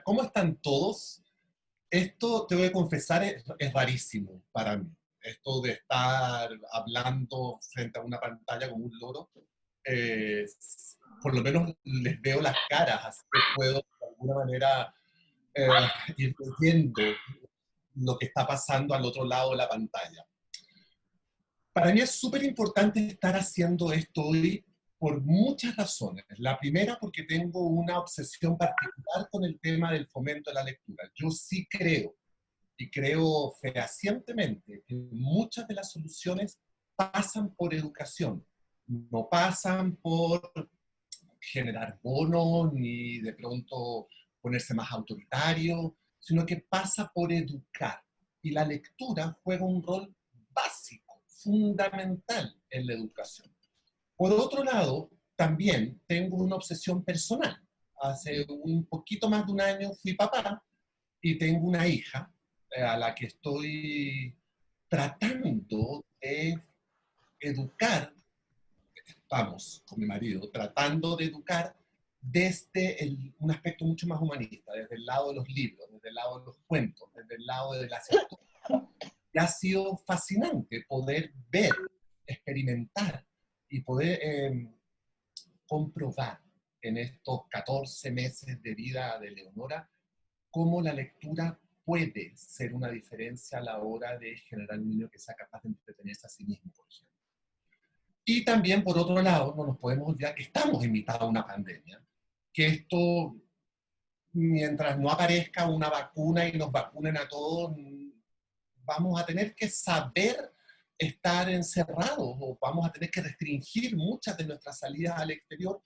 ¿cómo están todos? Esto, te voy a confesar, es rarísimo para mí. Esto de estar hablando frente a una pantalla como un loro, eh, por lo menos les veo las caras, así que puedo de alguna manera ir leyendo lo que está pasando al otro lado de la pantalla. Para mí es súper importante estar haciendo esto hoy por muchas razones. La primera, porque tengo una obsesión particular con el tema del fomento de la lectura. Yo sí creo, y creo fehacientemente, que muchas de las soluciones pasan por educación, no pasan por generar bonos, ni de pronto ponerse más autoritario, sino que pasa por educar. Y la lectura juega un rol básico, fundamental en la educación. Por otro lado, también tengo una obsesión personal. Hace un poquito más de un año fui papá y tengo una hija a la que estoy tratando de educar, vamos, con mi marido, tratando de educar desde un aspecto mucho más humanista, desde el lado de los libros, desde el lado de los cuentos, desde el lado de las historias. Y ha sido fascinante poder ver, experimentar y poder comprobar en estos 14 meses de vida de Leonora cómo la lectura puede ser una diferencia a la hora de generar un niño que sea capaz de entretenerse a sí mismo, por ejemplo. Y también, por otro lado, no nos podemos olvidar que estamos en mitad de una pandemia, que esto, mientras no aparezca una vacuna y nos vacunen a todos, vamos a tener que saber estar encerrados o vamos a tener que restringir muchas de nuestras salidas al exterior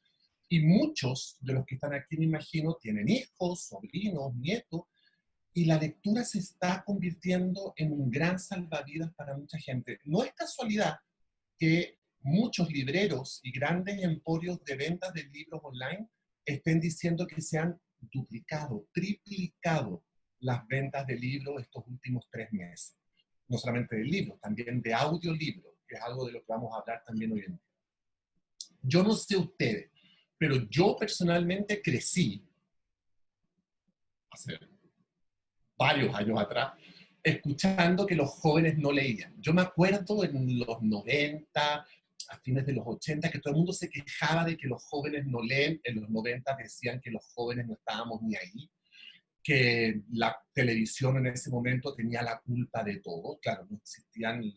y muchos de los que están aquí, me imagino, tienen hijos, sobrinos, nietos, y la lectura se está convirtiendo en un gran salvavidas para mucha gente. No es casualidad que muchos libreros y grandes emporios de ventas de libros online estén diciendo que se han duplicado, triplicado las ventas de libros estos últimos 3 meses. No solamente de libros, también de audiolibros, que es algo de lo que vamos a hablar también hoy en día. Yo no sé ustedes, pero yo personalmente crecí, hace varios años atrás, escuchando que los jóvenes no leían. Yo me acuerdo en los 90, a fines de los 80, que todo el mundo se quejaba de que los jóvenes no leen. En los 90 decían que los jóvenes no estábamos ni ahí, que la televisión en ese momento tenía la culpa de todo. Claro, no existían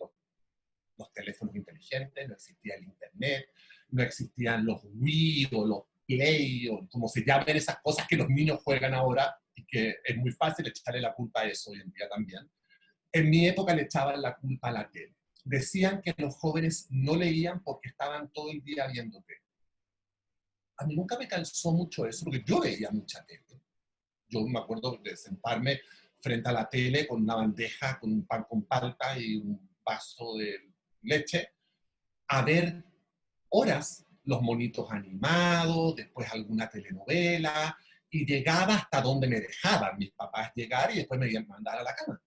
los teléfonos inteligentes, no existía el internet, no existían los Wii o los Play, o como se llaman esas cosas que los niños juegan ahora, y que es muy fácil echarle la culpa a eso hoy en día también. En mi época le echaban la culpa a la tele. Decían que los jóvenes no leían porque estaban todo el día viendo tele. A mí nunca me calzó mucho eso, porque yo veía mucha tele. Yo me acuerdo de sentarme frente a la tele con una bandeja, con un pan con palta y un vaso de leche, a ver horas los monitos animados, después alguna telenovela, y llegaba hasta donde me dejaban mis papás llegar y después me iban a mandar a la cama.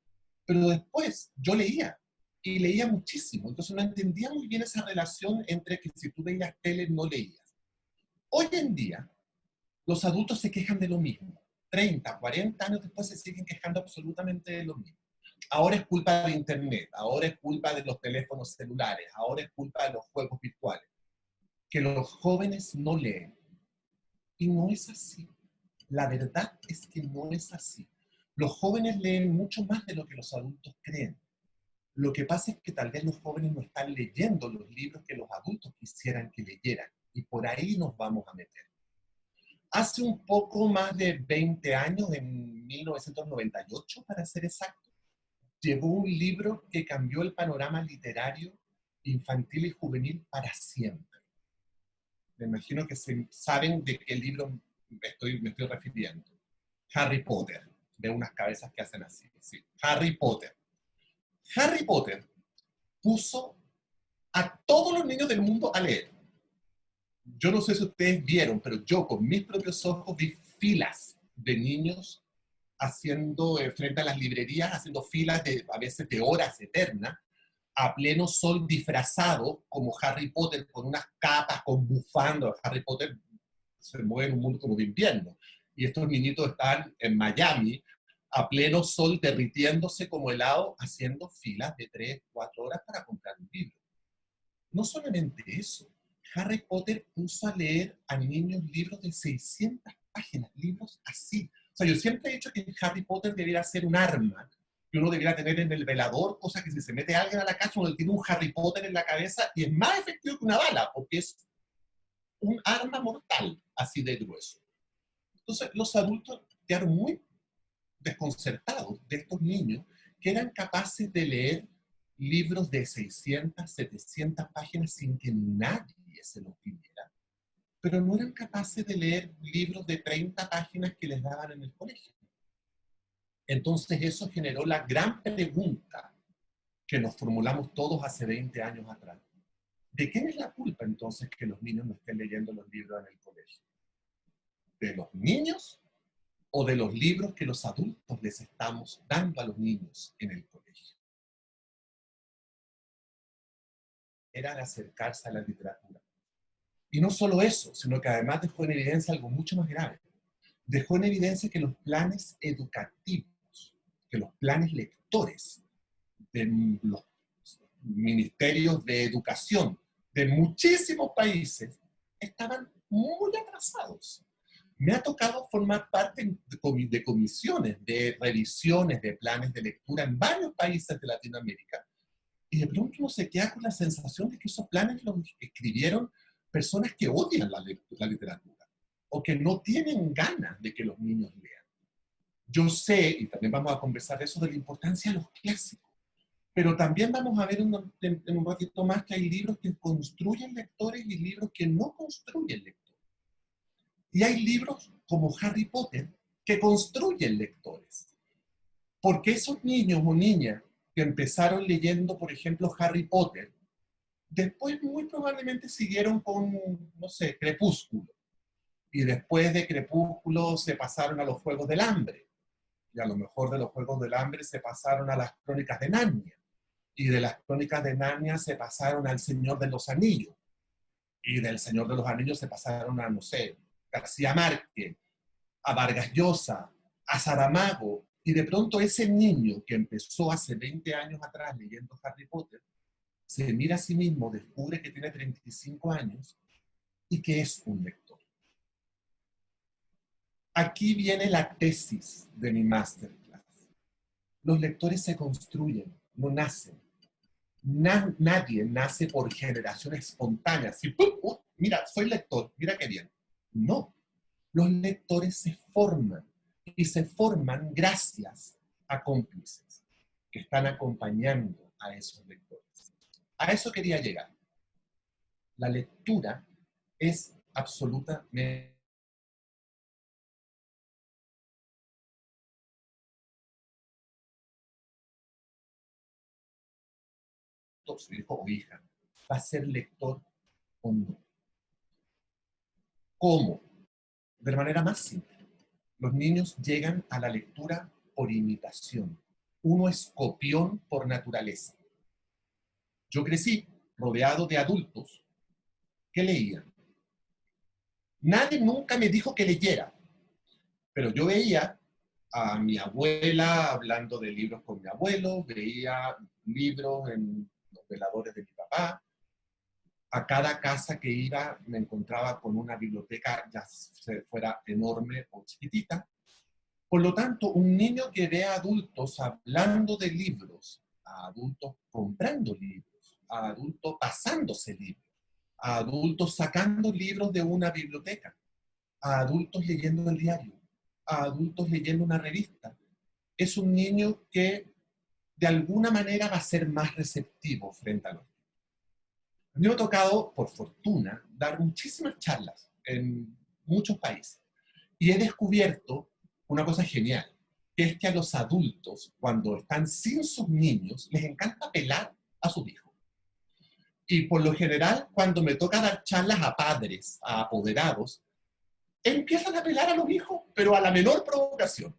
Pero después yo leía, y leía muchísimo, entonces no entendía muy bien esa relación entre que si tú veías tele no leías. Hoy en día, los adultos se quejan de lo mismo. 30, 40 años después se siguen quejando absolutamente de lo mismo. Ahora es culpa de Internet, ahora es culpa de los teléfonos celulares, ahora es culpa de los juegos virtuales. Que los jóvenes no leen. Y no es así. La verdad es que no es así. Los jóvenes leen mucho más de lo que los adultos creen. Lo que pasa es que tal vez los jóvenes no están leyendo los libros que los adultos quisieran que leyeran. Y por ahí nos vamos a meter. Hace un poco más de 20 años, en 1998, para ser exacto, llegó un libro que cambió el panorama literario infantil y juvenil para siempre. Me imagino que saben de qué libro me estoy refiriendo. Harry Potter. Veo unas cabezas que hacen así. Sí. Harry Potter. Harry Potter puso a todos los niños del mundo a leer. Yo no sé si ustedes vieron, pero yo con mis propios ojos vi filas de niños haciendo, frente a las librerías, haciendo filas de, a veces de horas eternas, a pleno sol, disfrazado como Harry Potter, con unas capas, con bufandas. Harry Potter se mueve en un mundo como de invierno. y estos niñitos están en Miami, a pleno sol, derritiéndose como helado, haciendo filas de 3, 4 horas para comprar un libro. No solamente eso, Harry Potter puso a leer a niños libros de 600 páginas, libros así. O sea, yo siempre he dicho que Harry Potter debiera ser un arma que uno debiera tener en el velador, cosa que si se mete alguien a la casa, uno tiene un Harry Potter en la cabeza y es más efectivo que una bala, porque es un arma mortal, así de grueso. Entonces, los adultos quedaron muy desconcertados de estos niños que eran capaces de leer libros de 600, 700 páginas sin que nadie se los pidiera, pero no eran capaces de leer libros de 30 páginas que les daban en el colegio. Entonces eso generó la gran pregunta que nos formulamos todos hace 20 años atrás. ¿De quién es la culpa entonces que los niños no estén leyendo los libros en el colegio? ¿De los niños o de los libros que los adultos les estamos dando a los niños en el colegio? Era de acercarse a la literatura. Y no solo eso, sino que además dejó en evidencia algo mucho más grave. Dejó en evidencia que los planes educativos, que los planes lectores de los ministerios de educación de muchísimos países estaban muy atrasados. Me ha tocado formar parte de comisiones, de revisiones de planes de lectura en varios países de Latinoamérica, y de pronto uno se queda con la sensación de que esos planes los escribieron personas que odian la literatura o que no tienen ganas de que los niños lean. Yo sé, y también vamos a conversar de eso, de la importancia de los clásicos, pero también vamos a ver en un ratito más que hay libros que construyen lectores y libros que no construyen lectores. Y hay libros como Harry Potter que construyen lectores. Porque esos niños o niñas que empezaron leyendo, por ejemplo, Harry Potter, después muy probablemente siguieron con, no sé, Crepúsculo. Y después de Crepúsculo se pasaron a los Juegos del Hambre. Y a lo mejor de los Juegos del Hambre se pasaron a las Crónicas de Narnia. Y de las Crónicas de Narnia se pasaron al Señor de los Anillos. Y del Señor de los Anillos se pasaron a, no sé, García Márquez, a Vargas Llosa, a Saramago. Y de pronto ese niño que empezó hace 20 años atrás leyendo Harry Potter, se mira a sí mismo, descubre que tiene 35 años y que es un lector. Aquí viene la tesis de mi masterclass. Los lectores se construyen, no nacen. Nadie nace por generación espontánea. Así, ¡pum! Mira, soy lector, mira qué bien. No, los lectores se forman y se forman gracias a cómplices que están acompañando a esos lectores. A eso quería llegar. La lectura es absolutamente su hijo o hija va a ser lector o no. ¿Cómo? De la manera más simple. Los niños llegan a la lectura por imitación. Uno es copión por naturaleza. Yo crecí rodeado de adultos que leían. Nadie nunca me dijo que leyera, pero yo veía a mi abuela hablando de libros con mi abuelo, veía libros en los veladores de mi papá. A cada casa que iba me encontraba con una biblioteca, ya fuera enorme o chiquitita. Por lo tanto, un niño que ve a adultos hablando de libros, a adultos comprando libros, a adultos pasándose libros, a adultos sacando libros de una biblioteca, a adultos leyendo el diario, a adultos leyendo una revista, es un niño que de alguna manera va a ser más receptivo frente a los libros. A mí me ha tocado, por fortuna, dar muchísimas charlas en muchos países y he descubierto una cosa genial, que es que a los adultos, cuando están sin sus niños, les encanta pelar a sus hijos. Y por lo general, cuando me toca dar charlas a padres, a apoderados, empiezan a pelar a los hijos, pero a la menor provocación.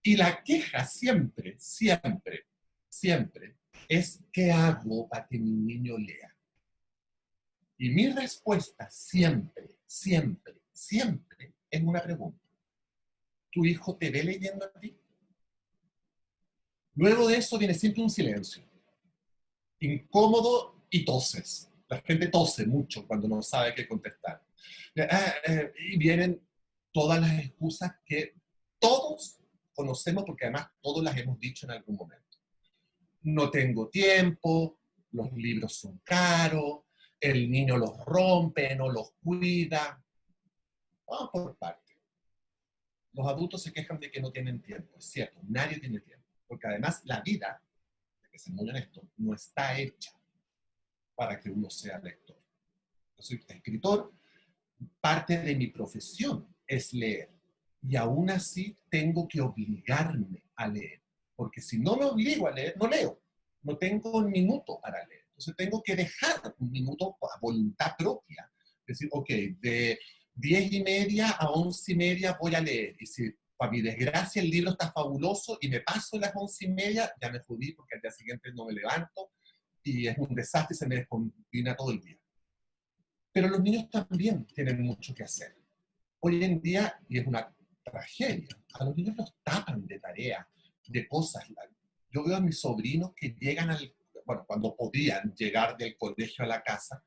Y la queja siempre, siempre, siempre es, ¿qué hago para que mi niño lea? Y mi respuesta siempre, siempre, siempre es una pregunta. ¿Tu hijo te ve leyendo a ti? Luego de eso viene siempre un silencio, incómodo y toses. La gente tose mucho cuando no sabe qué contestar. Y vienen todas las excusas que todos conocemos porque además todos las hemos dicho en algún momento. No tengo tiempo, los libros son caros, el niño los rompe, no los cuida. Vamos por partes. Los adultos se quejan de que no tienen tiempo, es cierto, nadie tiene tiempo, porque además la vida, hay que ser muy honesto, no está hecha para que uno sea lector. Yo soy escritor, parte de mi profesión es leer, y aún así tengo que obligarme a leer, porque si no me obligo a leer, no leo, no tengo un minuto para leer. Entonces tengo que dejar un minuto a voluntad propia, decir, ok, de 10:30 a 11:30 voy a leer, y si para mi desgracia el libro está fabuloso y me paso las 11:30, ya me jodí porque al día siguiente no me levanto y es un desastre y se me descombina todo el día. Pero los niños también tienen mucho que hacer. Hoy en día, y es una tragedia, a los niños los tapan de tareas, de cosas. Yo veo a mis sobrinos que llegan bueno, cuando podían llegar del colegio a la casa,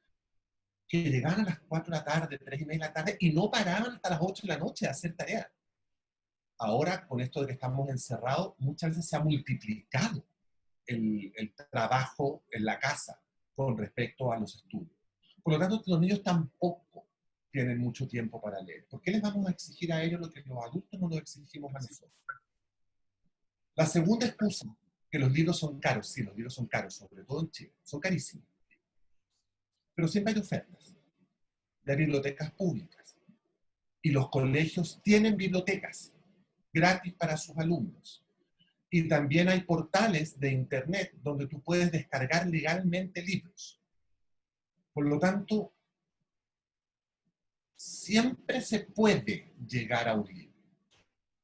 que llegaban a las 4 de la tarde, 3:30 de la tarde, y no paraban hasta las 8 de la noche a hacer tareas. Ahora, con esto de que estamos encerrados, muchas veces se ha multiplicado el trabajo en la casa con respecto a los estudios. Por lo tanto, los niños tampoco tienen mucho tiempo para leer. ¿Por qué les vamos a exigir a ellos lo que los adultos no nos exigimos a nosotros? La segunda excusa, que los libros son caros. Sí, los libros son caros, sobre todo en Chile. Son carísimos. Pero siempre hay ofertas de bibliotecas públicas. Y los colegios tienen bibliotecas gratis para sus alumnos. Y también hay portales de internet donde tú puedes descargar legalmente libros. Por lo tanto, siempre se puede llegar a un libro.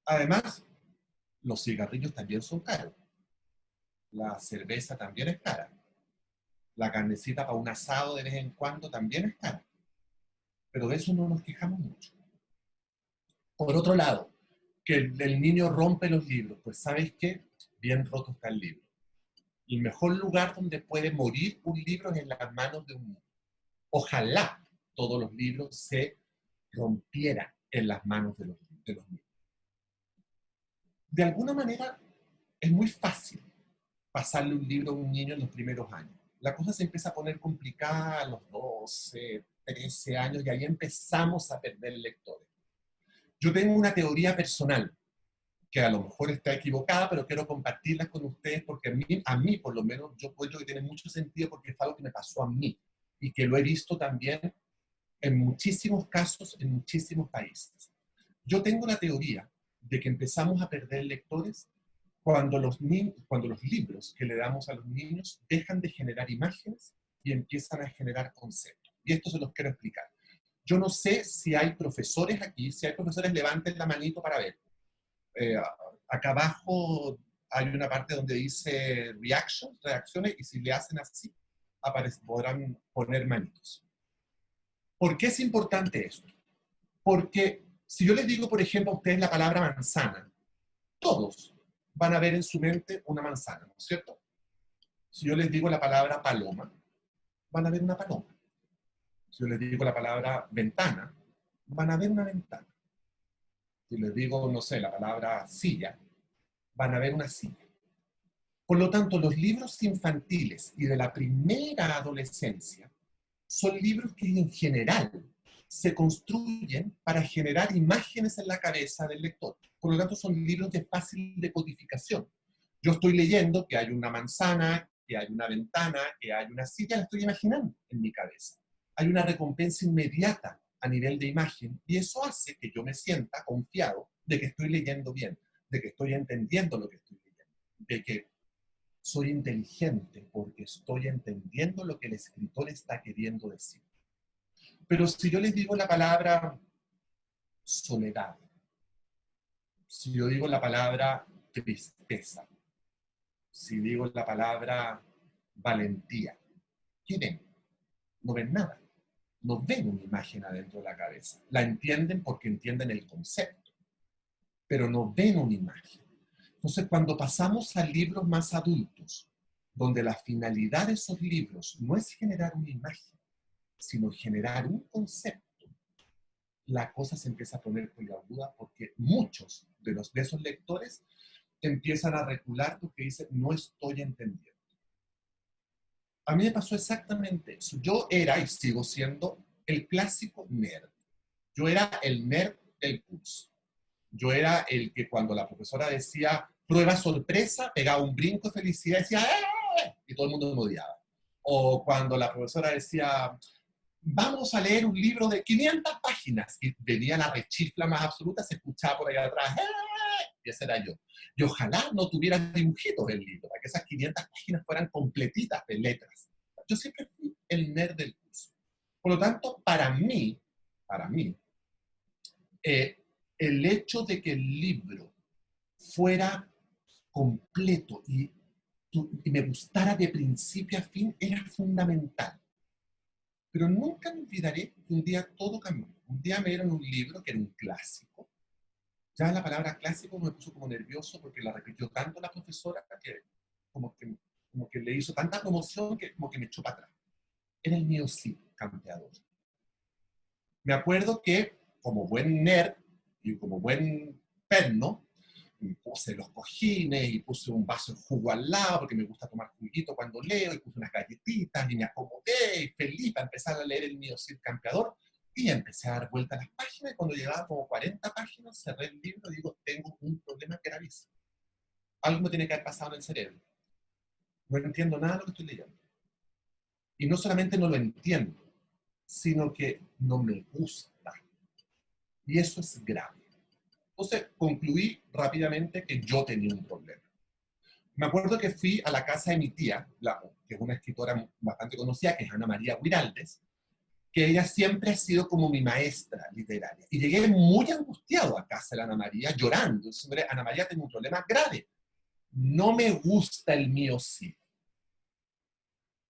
Además, los cigarrillos también son caros. La cerveza también es cara. La carnecita para un asado de vez en cuando también es cara. Pero de eso no nos quejamos mucho. Por otro lado, que el niño rompe los libros. Pues ¿sabes qué? Bien roto está el libro. El mejor lugar donde puede morir un libro es en las manos de un niño. Ojalá todos los libros se rompieran en las manos de los niños. De alguna manera, es muy fácil pasarle un libro a un niño en los primeros años. La cosa se empieza a poner complicada a los 12, 13 años y ahí empezamos a perder lectores. Yo tengo una teoría personal que a lo mejor está equivocada, pero quiero compartirla con ustedes porque a mí por lo menos, yo creo que tiene mucho sentido porque es algo que me pasó a mí y que lo he visto también en muchísimos casos, en muchísimos países. Yo tengo la teoría de que empezamos a perder lectores cuando los libros que le damos a los niños dejan de generar imágenes y empiezan a generar conceptos. Y esto se los quiero explicar. Yo no sé si hay profesores aquí, si hay profesores levanten la manito para ver. Eh, Acá abajo hay una parte donde dice reacciones, y si le hacen así, podrán poner manitos. ¿Por qué es importante esto? Porque si yo les digo, por ejemplo, a ustedes la palabra manzana, todos van a ver en su mente una manzana, ¿no es cierto? Si yo les digo la palabra paloma, van a ver una paloma. Si yo les digo la palabra ventana, van a ver una ventana. Si les digo, no sé, la palabra silla, van a ver una silla. Por lo tanto, los libros infantiles y de la primera adolescencia son libros que en general se construyen para generar imágenes en la cabeza del lector. Por lo tanto, son libros de fácil decodificación. Yo estoy leyendo que hay una manzana, que hay una ventana, que hay una silla, la estoy imaginando en mi cabeza. Hay una recompensa inmediata a nivel de imagen y eso hace que yo me sienta confiado de que estoy leyendo bien, de que estoy entendiendo lo que estoy leyendo, de que soy inteligente porque estoy entendiendo lo que el escritor está queriendo decir. Pero si yo les digo la palabra soledad, si yo digo la palabra tristeza, si digo la palabra valentía, ¿qué ven? No ven nada. No ven una imagen adentro de la cabeza. La entienden porque entienden el concepto. pero no ven una imagen. Entonces, cuando pasamos a libros más adultos, donde la finalidad de esos libros no es generar una imagen, sino generar un concepto, la cosa se empieza a poner peliaguda porque muchos de esos lectores empiezan a recular porque dicen, no estoy entendiendo. A mí me pasó exactamente eso. Yo era y sigo siendo el clásico nerd. Yo era el nerd del curso. Yo era el que cuando la profesora decía prueba sorpresa, pegaba un brinco de felicidad y decía ¡eh! Y todo el mundo me odiaba. O cuando la profesora decía vamos a leer un libro de 500 páginas y venía la rechifla más absoluta, se escuchaba por allá atrás ¡eh! Y ese era yo. Y ojalá no tuviera dibujitos el libro, para que esas 500 páginas fueran completitas de letras. Yo siempre fui el nerd del curso. Por lo tanto, para mí, eh, el hecho de que el libro fuera completo y me gustara de principio a fin era fundamental. Pero nunca me olvidaré que un día todo cambió. Un día me dieron un libro que era un clásico. Ya la palabra clásico me puso como nervioso porque la repitió tanto la profesora que como que, como que le hizo tanta promoción que como que me echó para atrás. Era el mío sí, campeador. Me acuerdo que como buen nerd y como buen perno, puse los cojines y puse un vaso de jugo al lado porque me gusta tomar juguito cuando leo y puse unas galletitas y me acomodé y feliz para empezar a leer el mío Cid Campeador y empecé a dar vuelta a las páginas y cuando llegaba como 40 páginas cerré el libro y digo, tengo un problema gravísimo. Algo me tiene que haber pasado en el cerebro. No entiendo nada de lo que estoy leyendo. Y no solamente no lo entiendo, sino que no me gusta. Y eso es grave. Entonces concluí rápidamente que yo tenía un problema. Me acuerdo que fui a la casa de mi tía, que es una escritora bastante conocida, que es Ana María Guiraldes, que ella siempre ha sido como mi maestra literaria. Y llegué muy angustiado a casa de Ana María, llorando, diciendo, Ana María, tengo un problema grave. No me gusta el mío sí.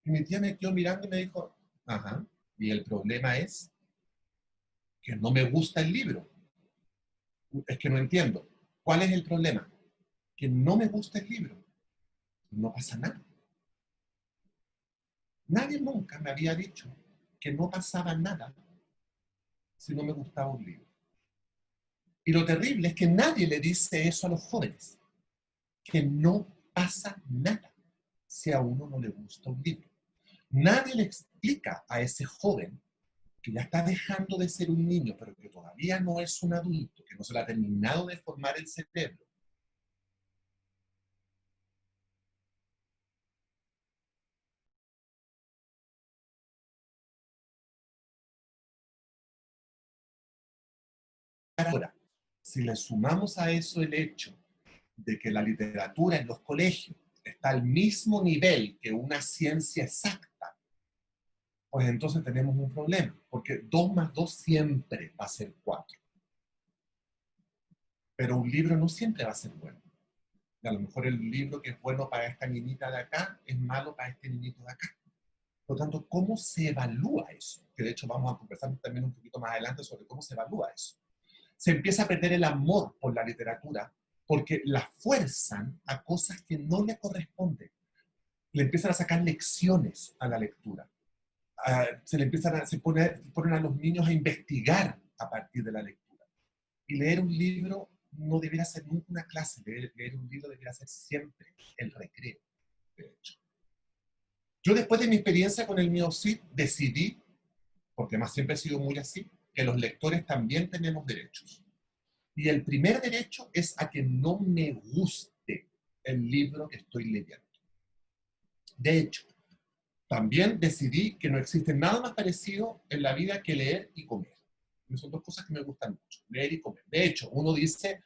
Y mi tía me quedó mirando y me dijo, ajá, y el problema es que no me gusta el libro. Es que no entiendo. ¿Cuál es el problema? Que no me gusta el libro. No pasa nada. Nadie nunca me había dicho que no pasaba nada si no me gustaba un libro. Y lo terrible es que nadie le dice eso a los jóvenes, que no pasa nada si a uno no le gusta un libro. Nadie le explica a ese joven que ya está dejando de ser un niño, pero que todavía no es un adulto, que no se le ha terminado de formar el cerebro. Ahora, si le sumamos a eso el hecho de que la literatura en los colegios está al mismo nivel que una ciencia exacta, pues entonces tenemos un problema, porque 2 más 2 siempre va a ser 4. Pero un libro no siempre va a ser bueno. Y a lo mejor el libro que es bueno para esta niñita de acá es malo para este niñito de acá. Por lo tanto, ¿cómo se evalúa eso? Que de hecho vamos a conversar también un poquito más adelante sobre cómo se evalúa eso. Se empieza a perder el amor por la literatura porque la fuerzan a cosas que no le corresponden. Le empiezan a sacar lecciones a la lectura. Se ponen a los niños a investigar a partir de la lectura. Y leer un libro no debería ser nunca una clase, leer un libro debería ser siempre el recreo, de hecho. Yo después de mi experiencia con el MioCid decidí, porque más siempre he sido muy así, que los lectores también tenemos derechos. Y el primer derecho es a que no me guste el libro que estoy leyendo. De hecho, también decidí que no existe nada más parecido en la vida que leer y comer. Son dos cosas que me gustan mucho, leer y comer. De hecho, uno dice,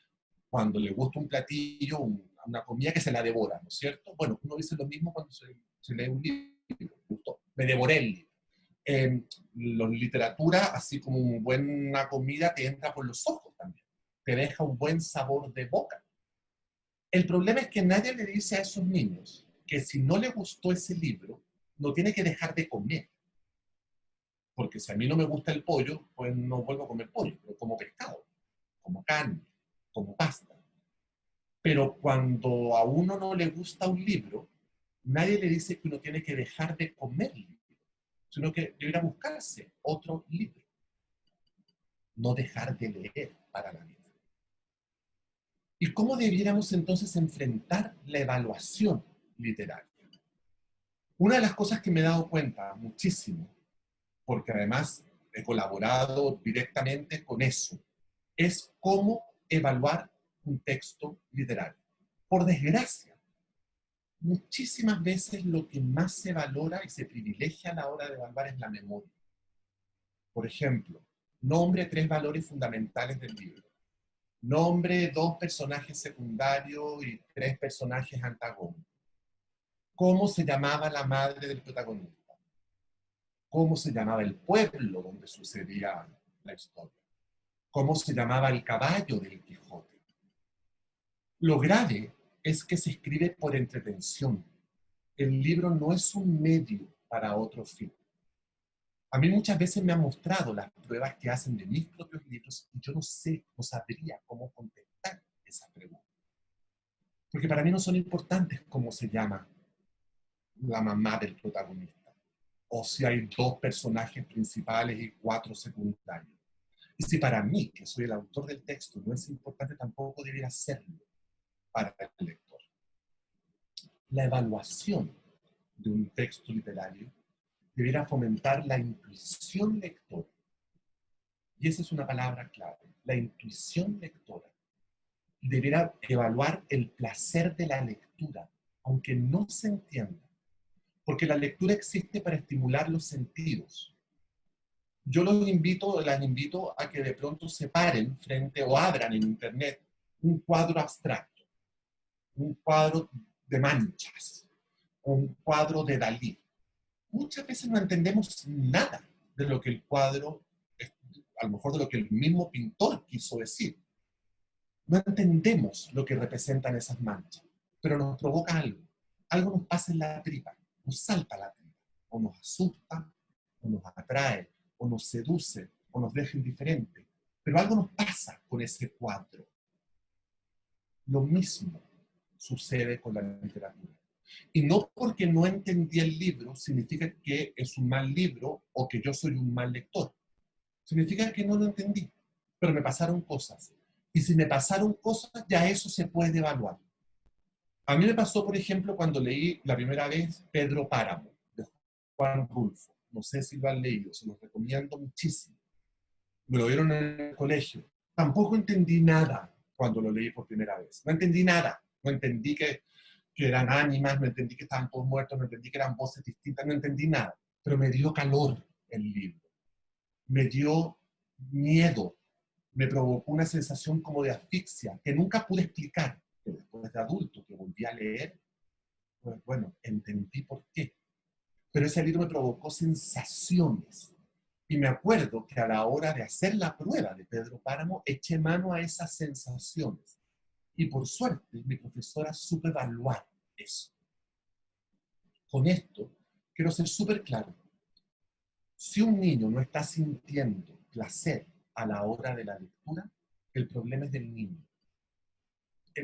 cuando le gusta un platillo, una comida que se la devora, ¿no es cierto? Bueno, uno dice lo mismo cuando se lee un libro. Gustó, me devoré el libro. La literatura, así como una buena comida, te entra por los ojos también. Te deja un buen sabor de boca. El problema es que nadie le dice a esos niños que si no le gustó ese libro, no tiene que dejar de comer. Porque si a mí no me gusta el pollo, pues no vuelvo a comer pollo, pero como pescado, como carne, como pasta. Pero cuando a uno no le gusta un libro, nadie le dice que uno tiene que dejar de comer libro, sino que debería buscarse otro libro, no dejar de leer para la vida. ¿Y cómo debiéramos entonces enfrentar la evaluación literaria? Una de las cosas que me he dado cuenta muchísimo, porque además he colaborado directamente con eso, es cómo evaluar un texto literario. Por desgracia, muchísimas veces lo que más se valora y se privilegia a la hora de evaluar es la memoria. Por ejemplo, nombre tres valores fundamentales del libro. Nombre dos personajes secundarios y tres personajes antagónicos. ¿Cómo se llamaba la madre del protagonista? ¿Cómo se llamaba el pueblo donde sucedía la historia? ¿Cómo se llamaba el caballo del Quijote? Lo grave es que se escribe por entretención. El libro no es un medio para otro fin. A mí muchas veces me han mostrado las pruebas que hacen de mis propios libros y yo no sé, no sabría cómo contestar esas preguntas. Porque para mí no son importantes cómo se llama la mamá del protagonista, o si hay dos personajes principales y cuatro secundarios. Y si para mí, que soy el autor del texto, no es importante, tampoco debería serlo para el lector. La evaluación de un texto literario debiera fomentar la intuición lectora. Y esa es una palabra clave, la intuición lectora. Deberá evaluar el placer de la lectura, aunque no se entienda. Porque la lectura existe para estimular los sentidos. Yo las invito a que de pronto se paren frente o abran en internet un cuadro abstracto, un cuadro de manchas, o un cuadro de Dalí. Muchas veces no entendemos nada de lo que el cuadro, a lo mejor de lo que el mismo pintor quiso decir. No entendemos lo que representan esas manchas, pero nos provoca algo. Algo nos pasa en la tripa, nos salta la tripa, o nos asusta, o nos atrae, o nos seduce, o nos deja indiferente. Pero algo nos pasa con ese cuadro. Lo mismo sucede con la literatura. Y no porque no entendí el libro significa que es un mal libro o que yo soy un mal lector. Significa que no lo entendí, pero me pasaron cosas. Y si me pasaron cosas, ya eso se puede evaluar. A mí me pasó, por ejemplo, cuando leí la primera vez Pedro Páramo, de Juan Rulfo. No sé si lo han leído, se los recomiendo muchísimo. Me lo dieron en el colegio. Tampoco entendí nada cuando lo leí por primera vez. No entendí nada. No entendí que eran ánimas, no entendí que estaban todos muertos, no entendí que eran voces distintas, no entendí nada. Pero me dio calor el libro. Me dio miedo. Me provocó una sensación como de asfixia que nunca pude explicar. Que después de adulto, que volví a leer, pues bueno, entendí por qué. Pero ese libro me provocó sensaciones. Y me acuerdo que a la hora de hacer la prueba de Pedro Páramo, eché mano a esas sensaciones. Y por suerte, mi profesora supo evaluar eso. Con esto, quiero ser súper claro. Si un niño no está sintiendo placer a la hora de la lectura, el problema es del niño.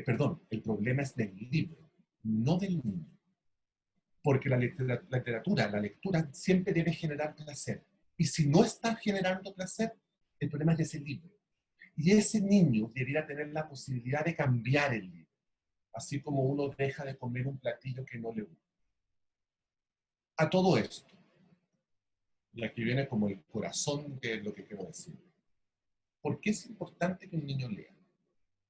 Perdón, el problema es del libro, no del niño. Porque la literatura, la lectura, siempre debe generar placer. Y si no está generando placer, el problema es de ese libro. Y ese niño debería tener la posibilidad de cambiar el libro, así como uno deja de comer un platillo que no le gusta. A todo esto, y aquí viene como el corazón de lo que quiero decir. ¿Por qué es importante que un niño lea?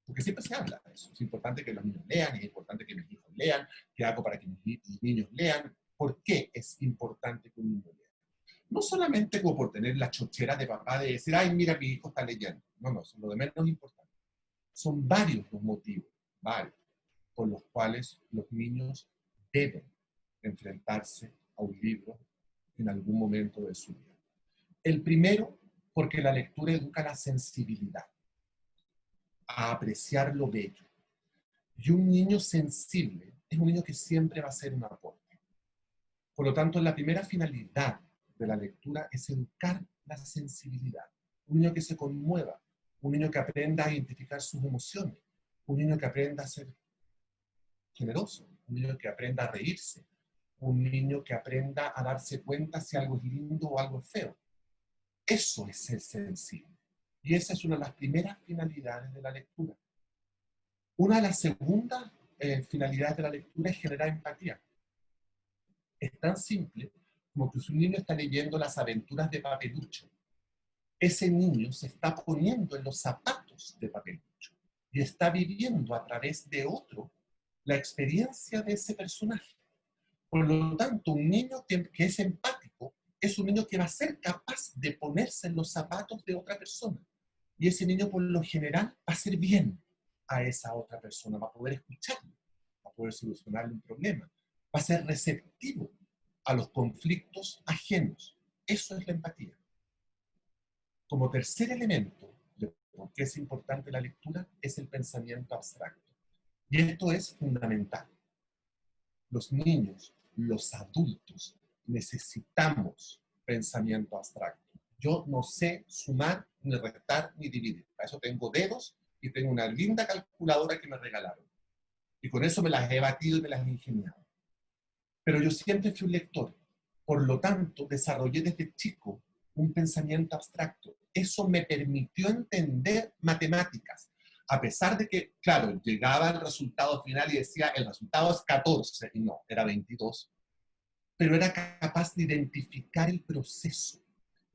Porque siempre se habla de eso. Es importante que los niños lean, es importante que mis hijos lean, ¿qué hago para que mis niños lean? ¿Por qué es importante que un niño lea? No solamente como por tener la chochera de papá de decir, ay, mira, mi hijo está leyendo. No, no, son lo de menos importante. Son varios los motivos, varios, por los cuales los niños deben enfrentarse a un libro en algún momento de su vida. El primero, porque la lectura educa la sensibilidad, a apreciar lo bello. Y un niño sensible es un niño que siempre va a ser un aporte. Por lo tanto, la primera finalidad de la lectura es educar la sensibilidad. Un niño que se conmueva, un niño que aprenda a identificar sus emociones, un niño que aprenda a ser generoso, un niño que aprenda a reírse, un niño que aprenda a darse cuenta si algo es lindo o algo es feo. Eso es ser sensible. Y esa es una de las primeras finalidades de la lectura. Una de las segundas finalidades de la lectura es generar empatía. Es tan simple como que si un niño está leyendo las aventuras de Papelucho, ese niño se está poniendo en los zapatos de Papelucho y está viviendo a través de otro la experiencia de ese personaje. Por lo tanto, un niño que es empático es un niño que va a ser capaz de ponerse en los zapatos de otra persona. Y ese niño, por lo general, va a hacer bien a esa otra persona, va a poder escucharlo, va a poder solucionarle un problema, va a ser receptivo a los conflictos ajenos. Eso es la empatía. Como tercer elemento de por qué es importante la lectura es el pensamiento abstracto. Y esto es fundamental. Los niños, los adultos, necesitamos pensamiento abstracto. Yo no sé sumar, ni restar, ni dividir. Para eso tengo dedos y tengo una linda calculadora que me regalaron. Y con eso me las he batido y me las he ingeniado. Pero yo siempre fui un lector. Por lo tanto, desarrollé desde chico un pensamiento abstracto. Eso me permitió entender matemáticas. A pesar de que, claro, llegaba el resultado final y decía, el resultado es 14, y no, era 22. Pero era capaz de identificar el proceso.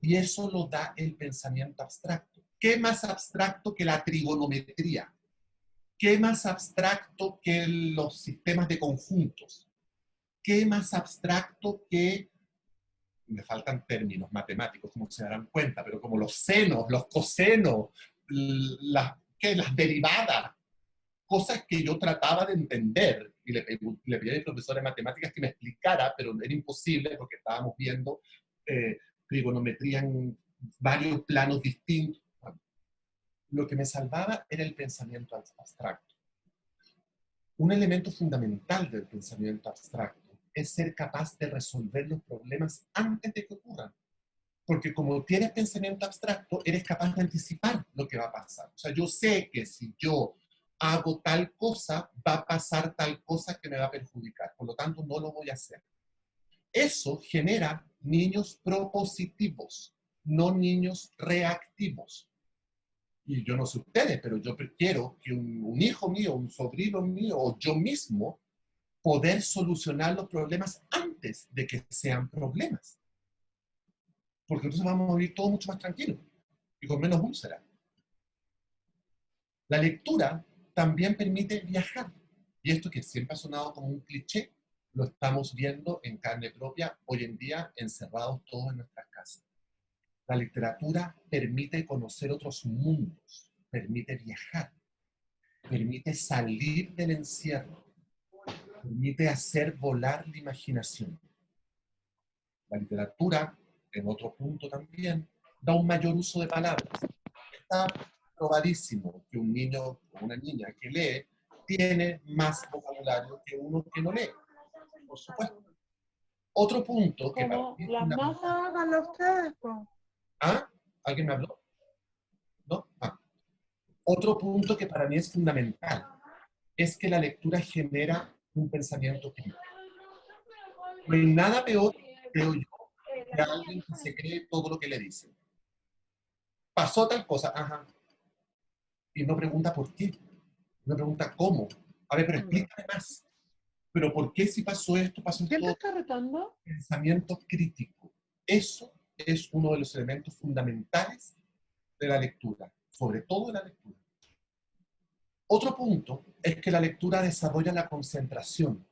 Y eso lo da el pensamiento abstracto. ¿Qué más abstracto que la trigonometría? ¿Qué más abstracto que los sistemas de conjuntos? ¿Qué más abstracto que, me faltan términos matemáticos, como se darán cuenta, pero como los senos, los cosenos, las derivadas, cosas que yo trataba de entender y le pedí a mi profesor de matemáticas que me explicara, pero era imposible porque estábamos viendo trigonometría en varios planos distintos. Bueno, lo que me salvaba era el pensamiento abstracto. Un elemento fundamental del pensamiento abstracto es ser capaz de resolver los problemas antes de que ocurran. Porque como tienes pensamiento abstracto, eres capaz de anticipar lo que va a pasar. O sea, yo sé que si yo hago tal cosa, va a pasar tal cosa que me va a perjudicar. Por lo tanto, no lo voy a hacer. Eso genera niños propositivos, no niños reactivos. Y yo no sé ustedes, pero yo quiero que un hijo mío, un sobrino mío o yo mismo poder solucionar los problemas antes de que sean problemas. Porque entonces vamos a vivir todo mucho más tranquilo y con menos úlceras. La lectura también permite viajar. Y esto que siempre ha sonado como un cliché, lo estamos viendo en carne propia hoy en día, encerrados todos en nuestras casas. La literatura permite conocer otros mundos, permite viajar, permite salir del encierro, permite hacer volar la imaginación. La literatura, en otro punto también, da un mayor uso de palabras. Está probadísimo que un niño o una niña que lee tiene más vocabulario que uno que no lee, por supuesto. Otro punto que para Como mí es las fundamental. masas háganlo ustedes, pues. ¿Ah? ¿Alguien me habló? ¿No? Ah. Otro punto que para mí es fundamental es que la lectura genera un pensamiento crítico. No hay nada peor, creo yo, que alguien que se cree todo lo que le dicen. Pasó tal cosa, ajá, y no pregunta por qué, no pregunta cómo. A ver, pero explícame más. Pero ¿por qué si pasó esto, pasó ¿Quién te esto? está retando? Pensamiento crítico. Eso es uno de los elementos fundamentales de la lectura, sobre todo de la lectura. Otro punto es que la lectura desarrolla la concentración,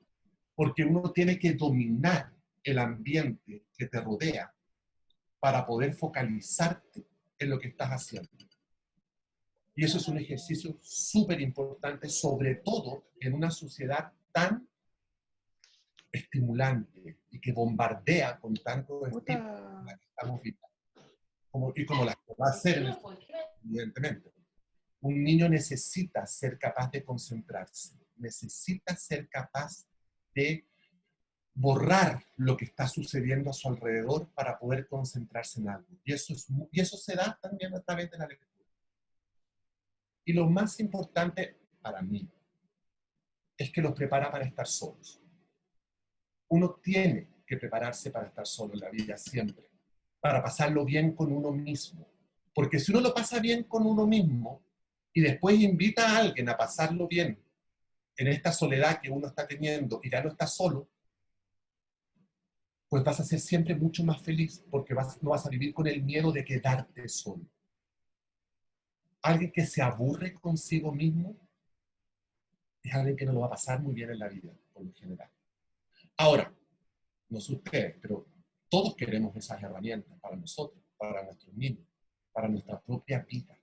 porque uno tiene que dominar el ambiente que te rodea para poder focalizarte en lo que estás haciendo. Y eso es un ejercicio súper importante, sobre todo en una sociedad tan estimulante y que bombardea con tanto estímulo en la que estamos viviendo, y como la que va a ser en el futuro, evidentemente. Un niño necesita ser capaz de concentrarse, necesita ser capaz de borrar lo que está sucediendo a su alrededor para poder concentrarse en algo. Y eso se da también a través de la lectura. Y lo más importante para mí es que los prepara para estar solos. Uno tiene que prepararse para estar solo en la vida siempre, para pasarlo bien con uno mismo. Porque si uno lo pasa bien con uno mismo y después invita a alguien a pasarlo bien en esta soledad que uno está teniendo y ya no está solo, pues vas a ser siempre mucho más feliz porque no vas a vivir con el miedo de quedarte solo. Alguien que se aburre consigo mismo es alguien que no lo va a pasar muy bien en la vida, por lo general. Ahora, no sé ustedes, pero todos queremos esas herramientas para nosotros, para nuestros niños, para nuestra propia vida.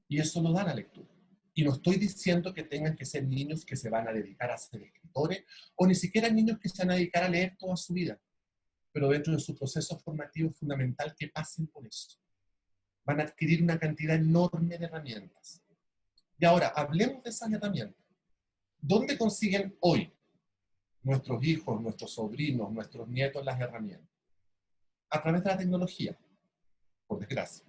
Y eso lo da la lectura. Y no estoy diciendo que tengan que ser niños que se van a dedicar a ser escritores, o ni siquiera niños que se van a dedicar a leer toda su vida. Pero dentro de su proceso formativo es fundamental que pasen por eso. Van a adquirir una cantidad enorme de herramientas. Y ahora, hablemos de esas herramientas. ¿Dónde consiguen hoy nuestros hijos, nuestros sobrinos, nuestros nietos las herramientas? A través de la tecnología, por desgracia.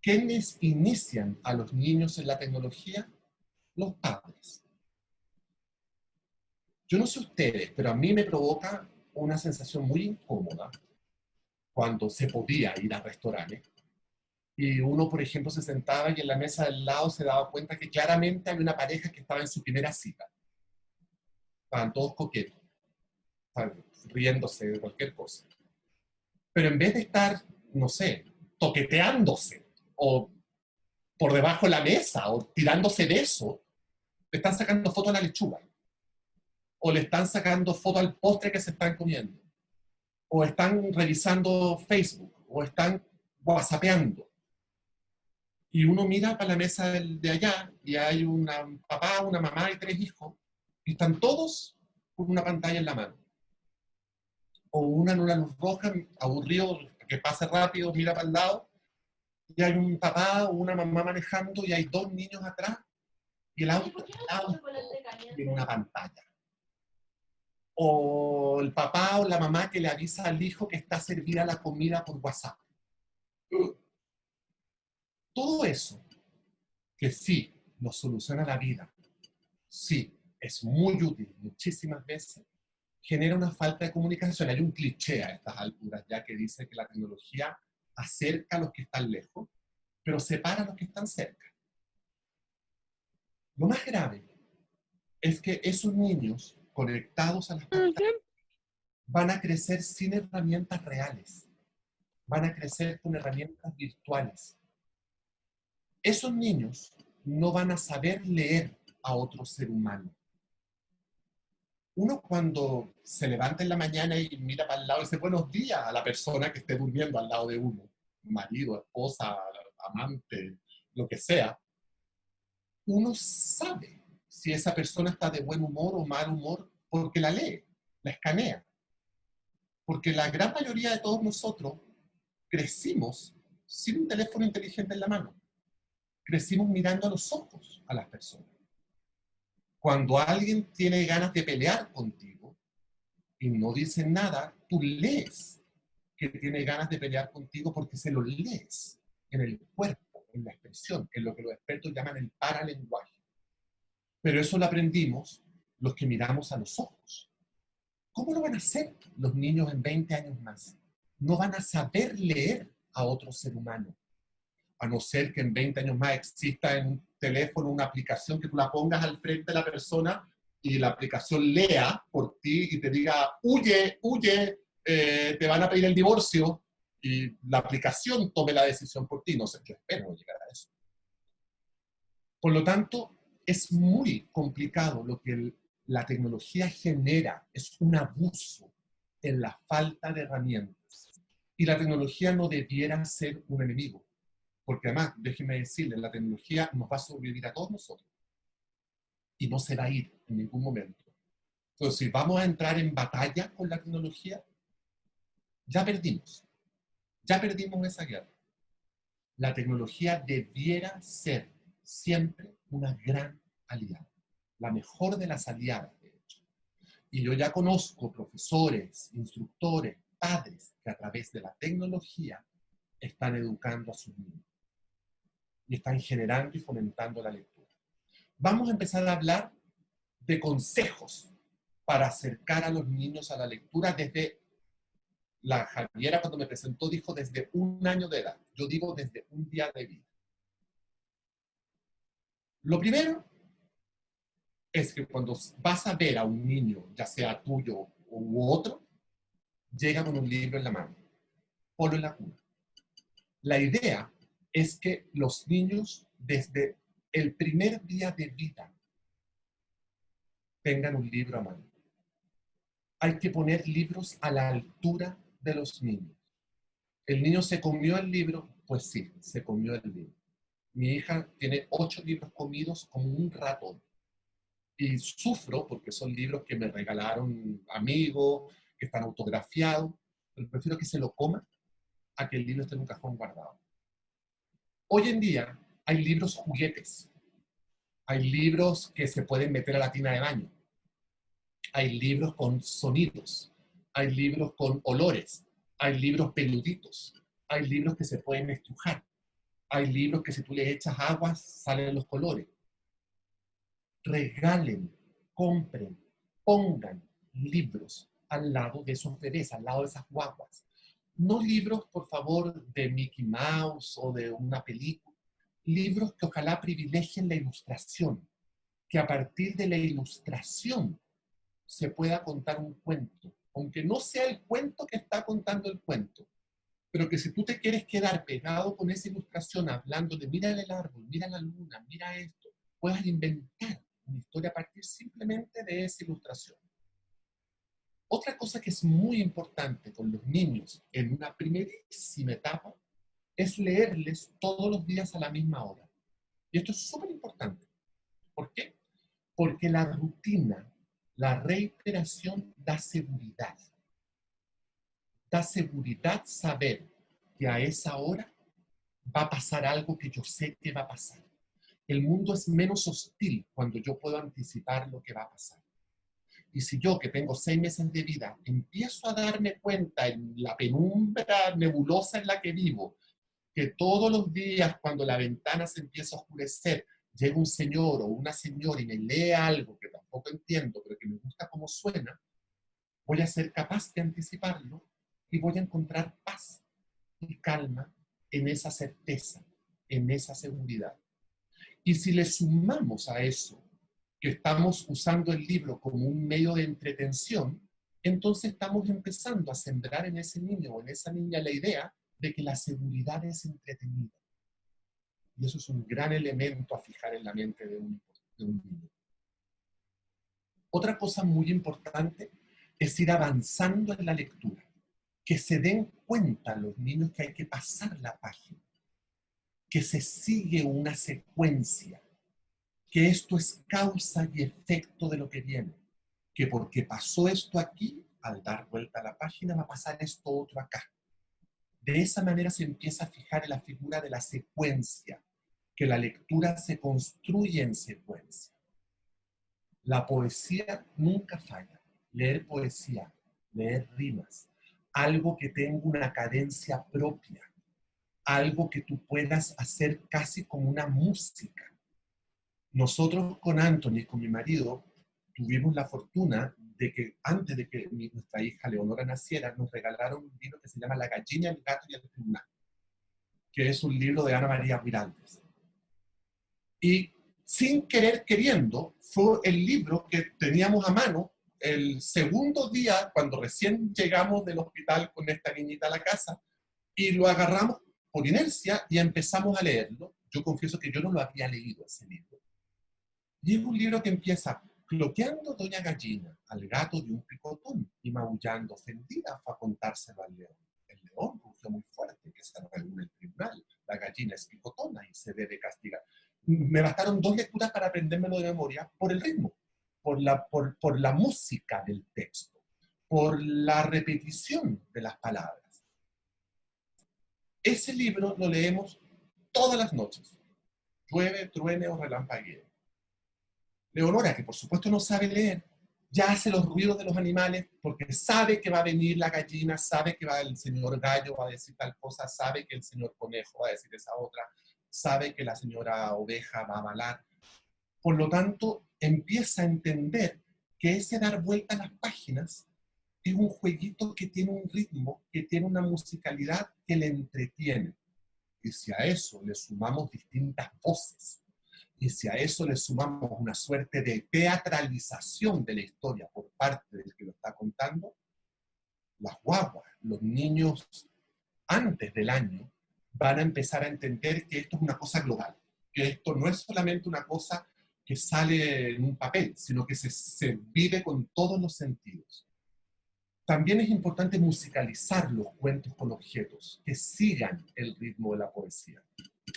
¿Quiénes inician a los niños en la tecnología? Los padres. Yo no sé ustedes, pero a mí me provoca una sensación muy incómoda cuando se podía ir a restaurantes y uno, por ejemplo, se sentaba y en la mesa del lado se daba cuenta que claramente había una pareja que estaba en su primera cita. Estaban todos coquetos, estaban riéndose de cualquier cosa. Pero en vez de estar, no sé, toqueteándose o por debajo de la mesa o tirándose de eso, le están sacando foto a la lechuga. O le están sacando foto al postre que se están comiendo. O están revisando Facebook. O están whatsappeando. Y uno mira para la mesa de allá y hay un papá, una mamá y 3 hijos. Y están todos con una pantalla en la mano. O una en una luz roja, aburrido, que pase rápido, mira para el lado. Y hay un papá o una mamá manejando y hay 2 niños atrás. Y el auto tiene una pantalla. O el papá o la mamá que le avisa al hijo que está servida la comida por WhatsApp. Todo eso, que sí nos soluciona la vida, sí es muy útil muchísimas veces, genera una falta de comunicación. Hay un cliché a estas alturas ya que dice que la tecnología acerca a los que están lejos, pero separa a los que están cerca. Lo más grave es que esos niños conectados a las pantallas van a crecer sin herramientas reales. Van a crecer con herramientas virtuales. Esos niños no van a saber leer a otro ser humano. Uno cuando se levanta en la mañana y mira para el lado y dice buenos días a la persona que esté durmiendo al lado de uno, marido, esposa, amante, lo que sea, uno sabe si esa persona está de buen humor o mal humor porque la lee, la escanea. Porque la gran mayoría de todos nosotros crecimos sin un teléfono inteligente en la mano. Crecimos mirando a los ojos a las personas. Cuando alguien tiene ganas de pelear contigo y no dice nada, tú lees que tiene ganas de pelear contigo porque se lo lees en el cuerpo, en la expresión, en lo que los expertos llaman el paralenguaje. Pero eso lo aprendimos los que miramos a los ojos. ¿Cómo lo van a hacer los niños en 20 años más? No van a saber leer a otro ser humano, a no ser que en 20 años más exista en un teléfono una aplicación que tú la pongas al frente de la persona y la aplicación lea por ti y te diga, huye, huye, te van a pedir el divorcio, y la aplicación tome la decisión por ti. No sé, yo espero llegar a eso. Por lo tanto, es muy complicado lo que la tecnología genera, es un abuso en la falta de herramientas. Y la tecnología no debiera ser un enemigo. Porque además, déjenme decirles, la tecnología nos va a sobrevivir a todos nosotros. Y no se va a ir en ningún momento. Entonces, si vamos a entrar en batalla con la tecnología, ya perdimos. Ya perdimos esa guerra. La tecnología debiera ser siempre una gran aliada. La mejor de las aliadas, de hecho. Y yo ya conozco profesores, instructores, padres, que a través de la tecnología están educando a sus niños. Y están generando y fomentando la lectura. Vamos a empezar a hablar de consejos para acercar a los niños a la lectura desde, la Javiera cuando me presentó dijo desde 1 año de edad. Yo digo desde un día de vida. Lo primero es que cuando vas a ver a un niño, ya sea tuyo u otro, llega con un libro en la mano. Ponlo en la cuna. La idea es que los niños desde el primer día de vida tengan un libro a mano. Hay que poner libros a la altura de los niños. ¿El niño se comió el libro? Pues sí, se comió el libro. Mi hija tiene 8 libros comidos como un ratón. Y sufro porque son libros que me regalaron amigos, que están autografiados, pero prefiero que se lo coma a que el libro esté en un cajón guardado. Hoy en día hay libros juguetes, hay libros que se pueden meter a la tina de baño, hay libros con sonidos, hay libros con olores, hay libros peluditos, hay libros que se pueden estrujar, hay libros que si tú le echas agua salen los colores. Regalen, compren, pongan libros al lado de esos bebés, al lado de esas guaguas. No libros, por favor, de Mickey Mouse o de una película. Libros que ojalá privilegien la ilustración, que a partir de la ilustración se pueda contar un cuento, aunque no sea el cuento que está contando el cuento, pero que si tú te quieres quedar pegado con esa ilustración, hablando de mira el árbol, mira la luna, mira esto, puedas inventar una historia a partir simplemente de esa ilustración. Otra cosa que es muy importante con los niños en una primerísima etapa es leerles todos los días a la misma hora. Y esto es súper importante. ¿Por qué? Porque la rutina, la reiteración da seguridad. Da seguridad saber que a esa hora va a pasar algo que yo sé que va a pasar. El mundo es menos hostil cuando yo puedo anticipar lo que va a pasar. Y si yo, que tengo 6 meses de vida, empiezo a darme cuenta en la penumbra nebulosa en la que vivo, que todos los días cuando la ventana se empieza a oscurecer, llega un señor o una señora y me lee algo que tampoco entiendo, pero que me gusta cómo suena, voy a ser capaz de anticiparlo y voy a encontrar paz y calma en esa certeza, en esa seguridad. Y si le sumamos a eso que estamos usando el libro como un medio de entretención, entonces estamos empezando a sembrar en ese niño o en esa niña la idea de que la seguridad es entretenida. Y eso es un gran elemento a fijar en la mente de un niño. Otra cosa muy importante es ir avanzando en la lectura. Que se den cuenta los niños que hay que pasar la página. Que se sigue una secuencia. Que esto es causa y efecto de lo que viene. Que porque pasó esto aquí, al dar vuelta a la página va a pasar esto otro acá. De esa manera se empieza a fijar en la figura de la secuencia, que la lectura se construye en secuencia. La poesía nunca falla. Leer poesía, leer rimas, algo que tenga una cadencia propia, algo que tú puedas hacer casi como una música. Nosotros con Anthony, con mi marido, tuvimos la fortuna de que antes de que nuestra hija Leonora naciera, nos regalaron un libro que se llama La gallina, el gato y el tribunal, que es un libro de Ana María Miralles. Y sin querer queriendo, fue el libro que teníamos a mano el segundo día, cuando recién llegamos del hospital con esta niñita a la casa, y lo agarramos por inercia y empezamos a leerlo. Yo confieso que yo no lo había leído ese libro. Y es un libro que empieza: cloqueando doña Gallina al gato de un picotón y maullando ofendida fue a contárselo al león. El león rugió muy fuerte, que se reúne el tribunal. La gallina es picotona y se debe castigar. Me bastaron 2 lecturas para aprendérmelo de memoria por el ritmo, por la música del texto, por la repetición de las palabras. Ese libro lo leemos todas las noches, llueve, truene o relampaguee. Leonora, que por supuesto no sabe leer, ya hace los ruidos de los animales porque sabe que va a venir la gallina, sabe que el señor gallo va a decir tal cosa, sabe que el señor conejo va a decir esa otra, sabe que la señora oveja va a balar. Por lo tanto, empieza a entender que ese dar vuelta a las páginas es un jueguito que tiene un ritmo, que tiene una musicalidad que le entretiene. Y si a eso le sumamos distintas voces, y si a eso le sumamos una suerte de teatralización de la historia por parte del que lo está contando, las guaguas, los niños antes del año, van a empezar a entender que esto es una cosa global, que esto no es solamente una cosa que sale en un papel, sino que se vive con todos los sentidos. También es importante musicalizar los cuentos con objetos que sigan el ritmo de la poesía.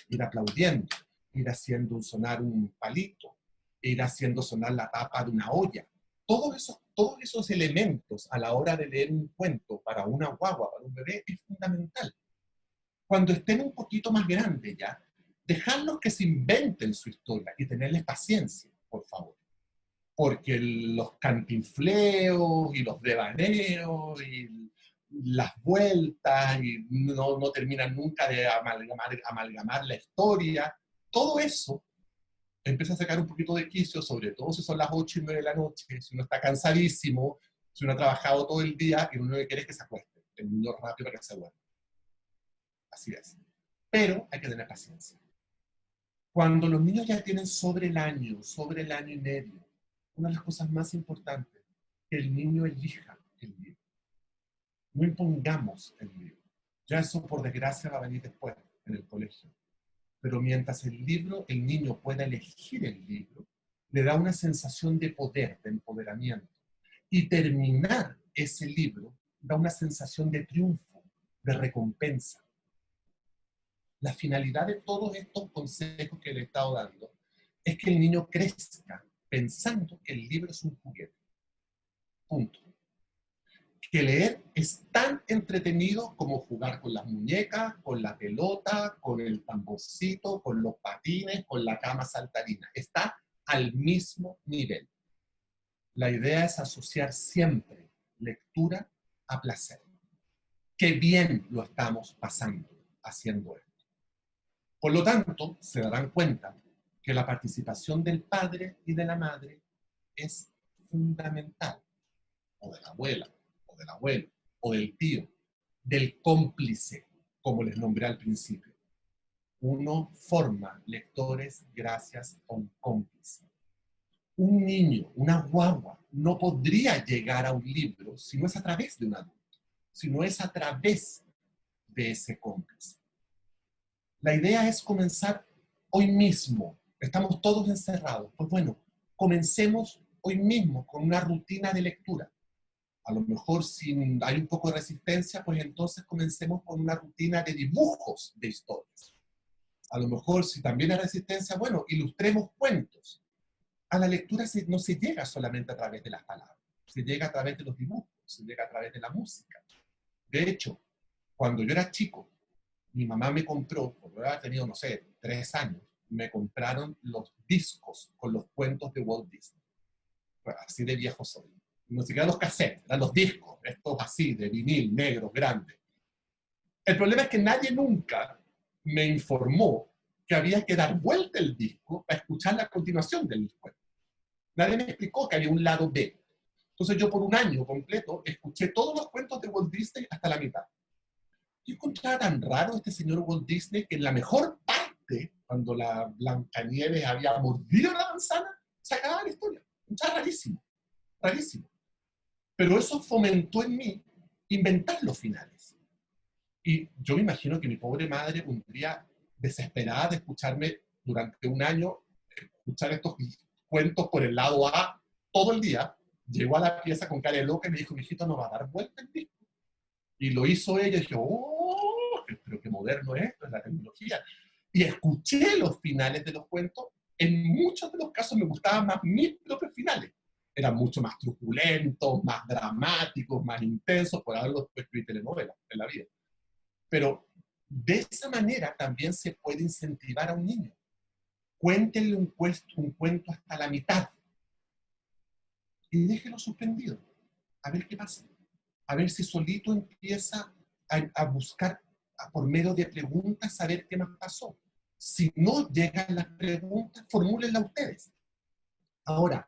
Ir aplaudiendo, ir haciendo sonar un palito, ir haciendo sonar la tapa de una olla. Todos esos elementos a la hora de leer un cuento para una guagua, para un bebé, es fundamental. Cuando estén un poquito más grandes ya, dejarlos que se inventen su historia y tenerles paciencia, por favor. Porque los cantinfleos y los devaneos y las vueltas y no terminan nunca de amalgamar la historia, todo eso empieza a sacar un poquito de quicio, sobre todo si son las 8 y 9 de la noche, si uno está cansadísimo, si uno ha trabajado todo el día y lo único que quiere es que se acueste, el niño rápido para que se duerma. Así es. Pero hay que tener paciencia. Cuando los niños ya tienen sobre el año y medio, una de las cosas más importantes, que el niño elija el libro. No impongamos el libro. Ya eso, por desgracia, va a venir después, en el colegio. Pero mientras el niño pueda elegir el libro, le da una sensación de poder, de empoderamiento. Y terminar ese libro da una sensación de triunfo, de recompensa. La finalidad de todos estos consejos que le he estado dando es que el niño crezca pensando que el libro es un juguete. Punto. Que leer es tan entretenido como jugar con las muñecas, con la pelota, con el tamborcito, con los patines, con la cama saltarina. Está al mismo nivel. La idea es asociar siempre lectura a placer. Qué bien lo estamos pasando haciendo esto. Por lo tanto, se darán cuenta que la participación del padre y de la madre es fundamental, o de la abuela, o del abuelo, o del tío, del cómplice, como les nombré al principio. Uno forma lectores gracias a un cómplice. Un niño, una guagua, no podría llegar a un libro si no es a través de un adulto, si no es a través de ese cómplice. La idea es comenzar hoy mismo. Estamos todos encerrados. Pues bueno, comencemos hoy mismo con una rutina de lectura. A lo mejor si hay un poco de resistencia, pues entonces comencemos con una rutina de dibujos de historias. A lo mejor si también hay resistencia, bueno, ilustremos cuentos. A la lectura no se llega solamente a través de las palabras, se llega a través de los dibujos, se llega a través de la música. De hecho, cuando yo era chico, mi mamá me compró, porque yo había tenido, no sé, 3 años, me compraron los discos con los cuentos de Walt Disney. Bueno, así de viejo soy. No siquiera los cassettes, eran los discos, estos así, de vinil, negros, grandes. El problema es que nadie nunca me informó que había que dar vuelta el disco para escuchar la continuación del cuento. Nadie me explicó que había un lado B. Entonces yo por un año completo escuché todos los cuentos de Walt Disney hasta la mitad. Yo encontraba tan raro este señor Walt Disney que en la mejor parte, cuando la Blancanieves había mordido la manzana, se acababa la historia. Estaba rarísimo, rarísimo. Pero eso fomentó en mí inventar los finales. Y yo me imagino que mi pobre madre un día desesperada de escucharme durante un año, escuchar estos cuentos por el lado A todo el día, llegó a la pieza con cara de loca y me dijo, mijito, no va a dar vuelta el disco. Y lo hizo ella y dije, oh, pero qué moderno es esto, es la tecnología. Y escuché los finales de los cuentos. En muchos de los casos me gustaban más mis propios finales. Eran mucho más truculentos, más dramáticos, más intensos, por haberlos escrito telenovelas en la vida. Pero de esa manera también se puede incentivar a un niño. Cuéntenle un cuento hasta la mitad y déjelo suspendido. A ver qué pasa. A ver si solito empieza a buscar por medio de preguntas, saber qué más pasó. Si no llegan las preguntas, formúlenlas ustedes. Ahora,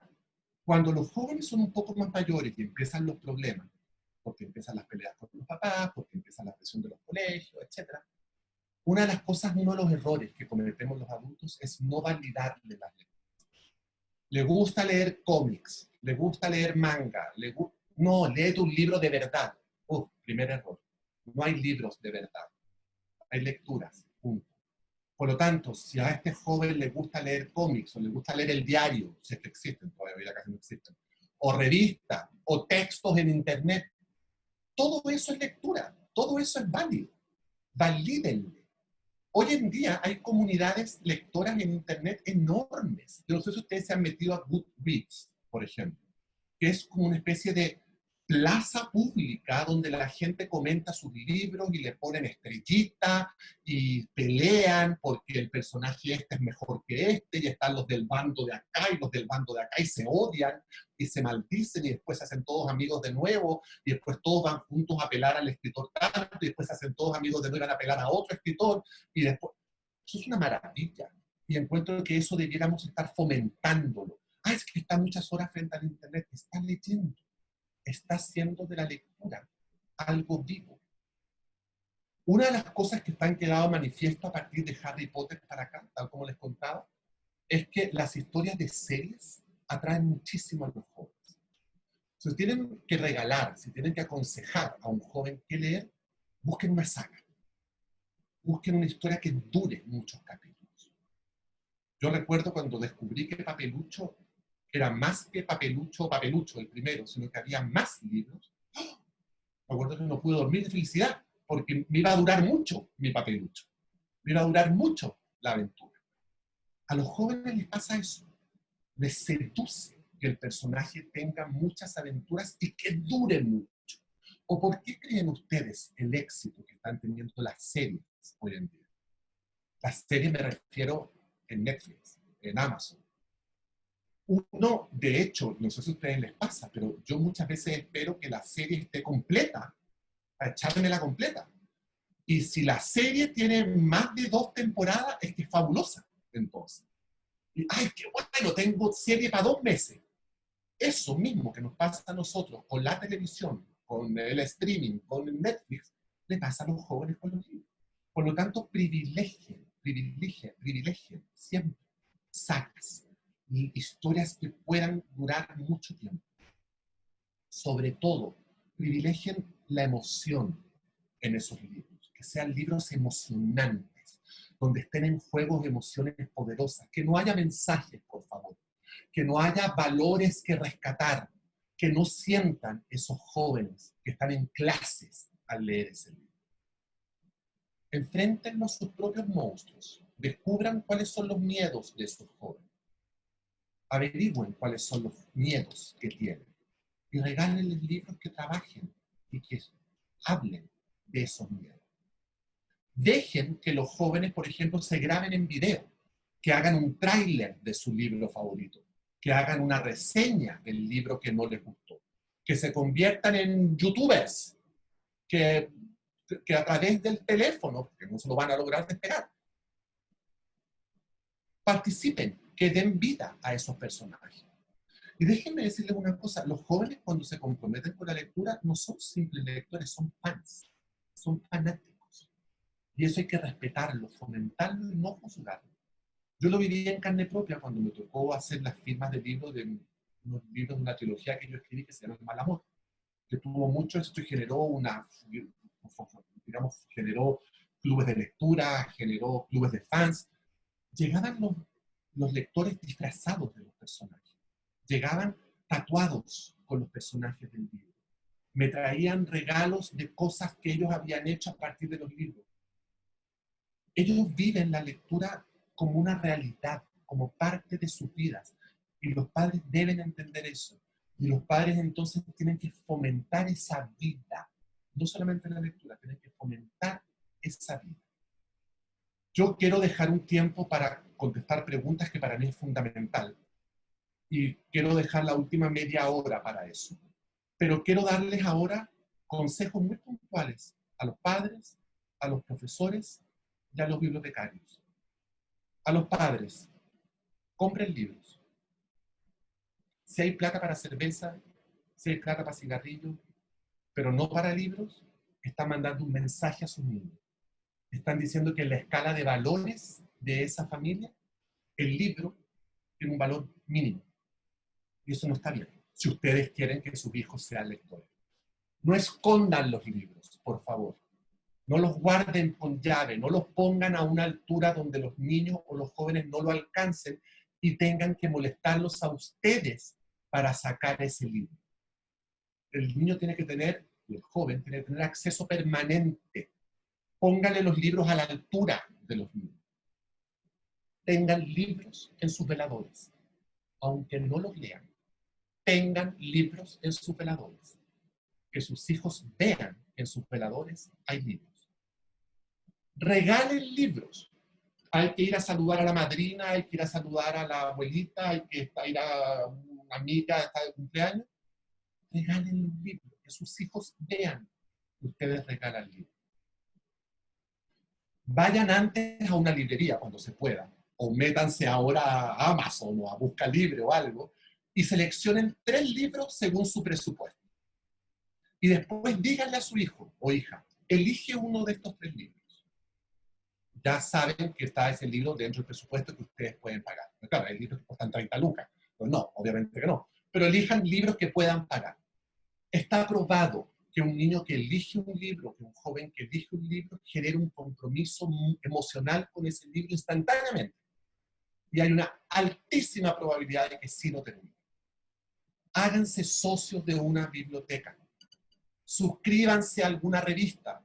cuando los jóvenes son un poco más mayores y empiezan los problemas, porque empiezan las peleas con los papás, porque empieza la presión de los colegios, etcétera, una de las cosas, uno de los errores que cometemos los adultos es no validarle las lecturas. Le gusta leer cómics, le gusta leer manga, no, léete un libro de verdad. Primer error. No hay libros de verdad, hay lecturas, punto. Por lo tanto, si a este joven le gusta leer cómics o le gusta leer el diario, si es que existen, todavía casi no existen, o revistas, o textos en internet, todo eso es lectura, todo eso es válido. Valídenle. Hoy en día hay comunidades lectoras en internet enormes. Yo no sé si ustedes se han metido a Goodreads, por ejemplo, que es como una especie de plaza pública donde la gente comenta sus libros y le ponen estrellitas y pelean porque el personaje este es mejor que este y están los del bando de acá y los del bando de acá y se odian y se maldicen y después se hacen todos amigos de nuevo y después todos van juntos a apelar al escritor tanto y después se hacen todos amigos de nuevo y van a apelar a otro escritor y después... Eso es una maravilla y encuentro que eso debiéramos estar fomentándolo. Es que está muchas horas frente al internet, está leyendo, está haciendo de la lectura algo vivo. Una de las cosas que están quedado manifiesto a partir de Harry Potter para acá, tal como les contaba, es que las historias de series atraen muchísimo a los jóvenes. Si tienen que regalar, si tienen que aconsejar a un joven qué leer, busquen una saga. Busquen una historia que dure muchos capítulos. Yo recuerdo cuando descubrí que Papelucho era más que Papelucho, el primero, sino que había más libros. Me acuerdo que no pude dormir de felicidad, porque me iba a durar mucho mi Papelucho. Me iba a durar mucho la aventura. A los jóvenes les pasa eso. Les seduce que el personaje tenga muchas aventuras y que dure mucho. ¿O por qué creen ustedes el éxito que están teniendo las series hoy en día? Las series me refiero en Netflix, en Amazon. Uno, de hecho, no sé si a ustedes les pasa, pero yo muchas veces espero que la serie esté completa, para echármela completa. Y si la serie tiene más de 2 temporadas, es que es fabulosa, entonces. Y, ¡ay, qué bueno! Tengo serie para 2 meses. Eso mismo que nos pasa a nosotros con la televisión, con el streaming, con el Netflix, le pasa a los jóvenes con los libros. Por lo tanto, privilegien siempre sagas y historias que puedan durar mucho tiempo. Sobre todo, privilegien la emoción en esos libros, que sean libros emocionantes, donde estén en juego emociones poderosas, que no haya mensajes, por favor, que no haya valores que rescatar, que no sientan esos jóvenes que están en clases al leer ese libro. Enfréntenlos sus propios monstruos, descubran cuáles son los miedos de esos jóvenes, averigüen cuáles son los miedos que tienen y regálenles libros que trabajen y que hablen de esos miedos. Dejen que los jóvenes, por ejemplo, se graben en video, que hagan un tráiler de su libro favorito, que hagan una reseña del libro que no les gustó, que se conviertan en youtubers, que a través del teléfono, que no se lo van a lograr despegar, participen, que den vida a esos personajes. Y déjenme decirles una cosa, los jóvenes cuando se comprometen con la lectura no son simples lectores, son fans, son fanáticos. Y eso hay que respetarlo, fomentarlo y no juzgarlo. Yo lo viví en carne propia cuando me tocó hacer las firmas de libros de unos libros de una trilogía que yo escribí que se llama El Mal Amor, que tuvo mucho éxito y generó generó clubes de lectura, generó clubes de fans. Llegaban los lectores disfrazados de los personajes, llegaban tatuados con los personajes del libro, me traían regalos de cosas que ellos habían hecho a partir de los libros. Ellos viven la lectura como una realidad, como parte de sus vidas. Y los padres deben entender eso. Y los padres entonces tienen que fomentar esa vida. No solamente la lectura, tienen que fomentar esa vida. Yo quiero dejar un tiempo para contestar preguntas que para mí es fundamental. Y quiero dejar la última media hora para eso. Pero quiero darles ahora consejos muy puntuales a los padres, a los profesores y a los bibliotecarios. A los padres, compren libros. Si hay plata para cerveza, si hay plata para cigarrillos, pero no para libros, están mandando un mensaje a sus niños. Están diciendo que en la escala de valores de esa familia, el libro tiene un valor mínimo. Y eso no está bien, si ustedes quieren que sus hijos sean lectores. No escondan los libros, por favor. No los guarden con llave, no los pongan a una altura donde los niños o los jóvenes no lo alcancen y tengan que molestarlos a ustedes para sacar ese libro. El niño tiene que tener, el joven tiene que tener acceso permanente. Póngale los libros a la altura de los niños. Tengan libros en sus veladores, aunque no los lean. Tengan libros en sus veladores. Que sus hijos vean en sus veladores hay libros. Regalen libros. Hay que ir a saludar a la madrina, hay que ir a saludar a la abuelita, hay que ir a una amiga que está de cumpleaños. Regalen los libros, que sus hijos vean que ustedes regalan libros. Vayan antes a una librería cuando se pueda, o métanse ahora a Amazon o a Busca Libre o algo, y seleccionen 3 libros según su presupuesto. Y después díganle a su hijo o hija, elige uno de estos 3 libros. Ya saben que está ese libro dentro del presupuesto que ustedes pueden pagar. Pero claro, hay libros que cuestan 30 lucas. Pues no, obviamente que no. Pero elijan libros que puedan pagar. Está probado que un niño que elige un libro, que un joven que elige un libro, genera un compromiso emocional con ese libro instantáneamente. Y hay una altísima probabilidad de que sí lo termine. Háganse socios de una biblioteca. Suscríbanse a alguna revista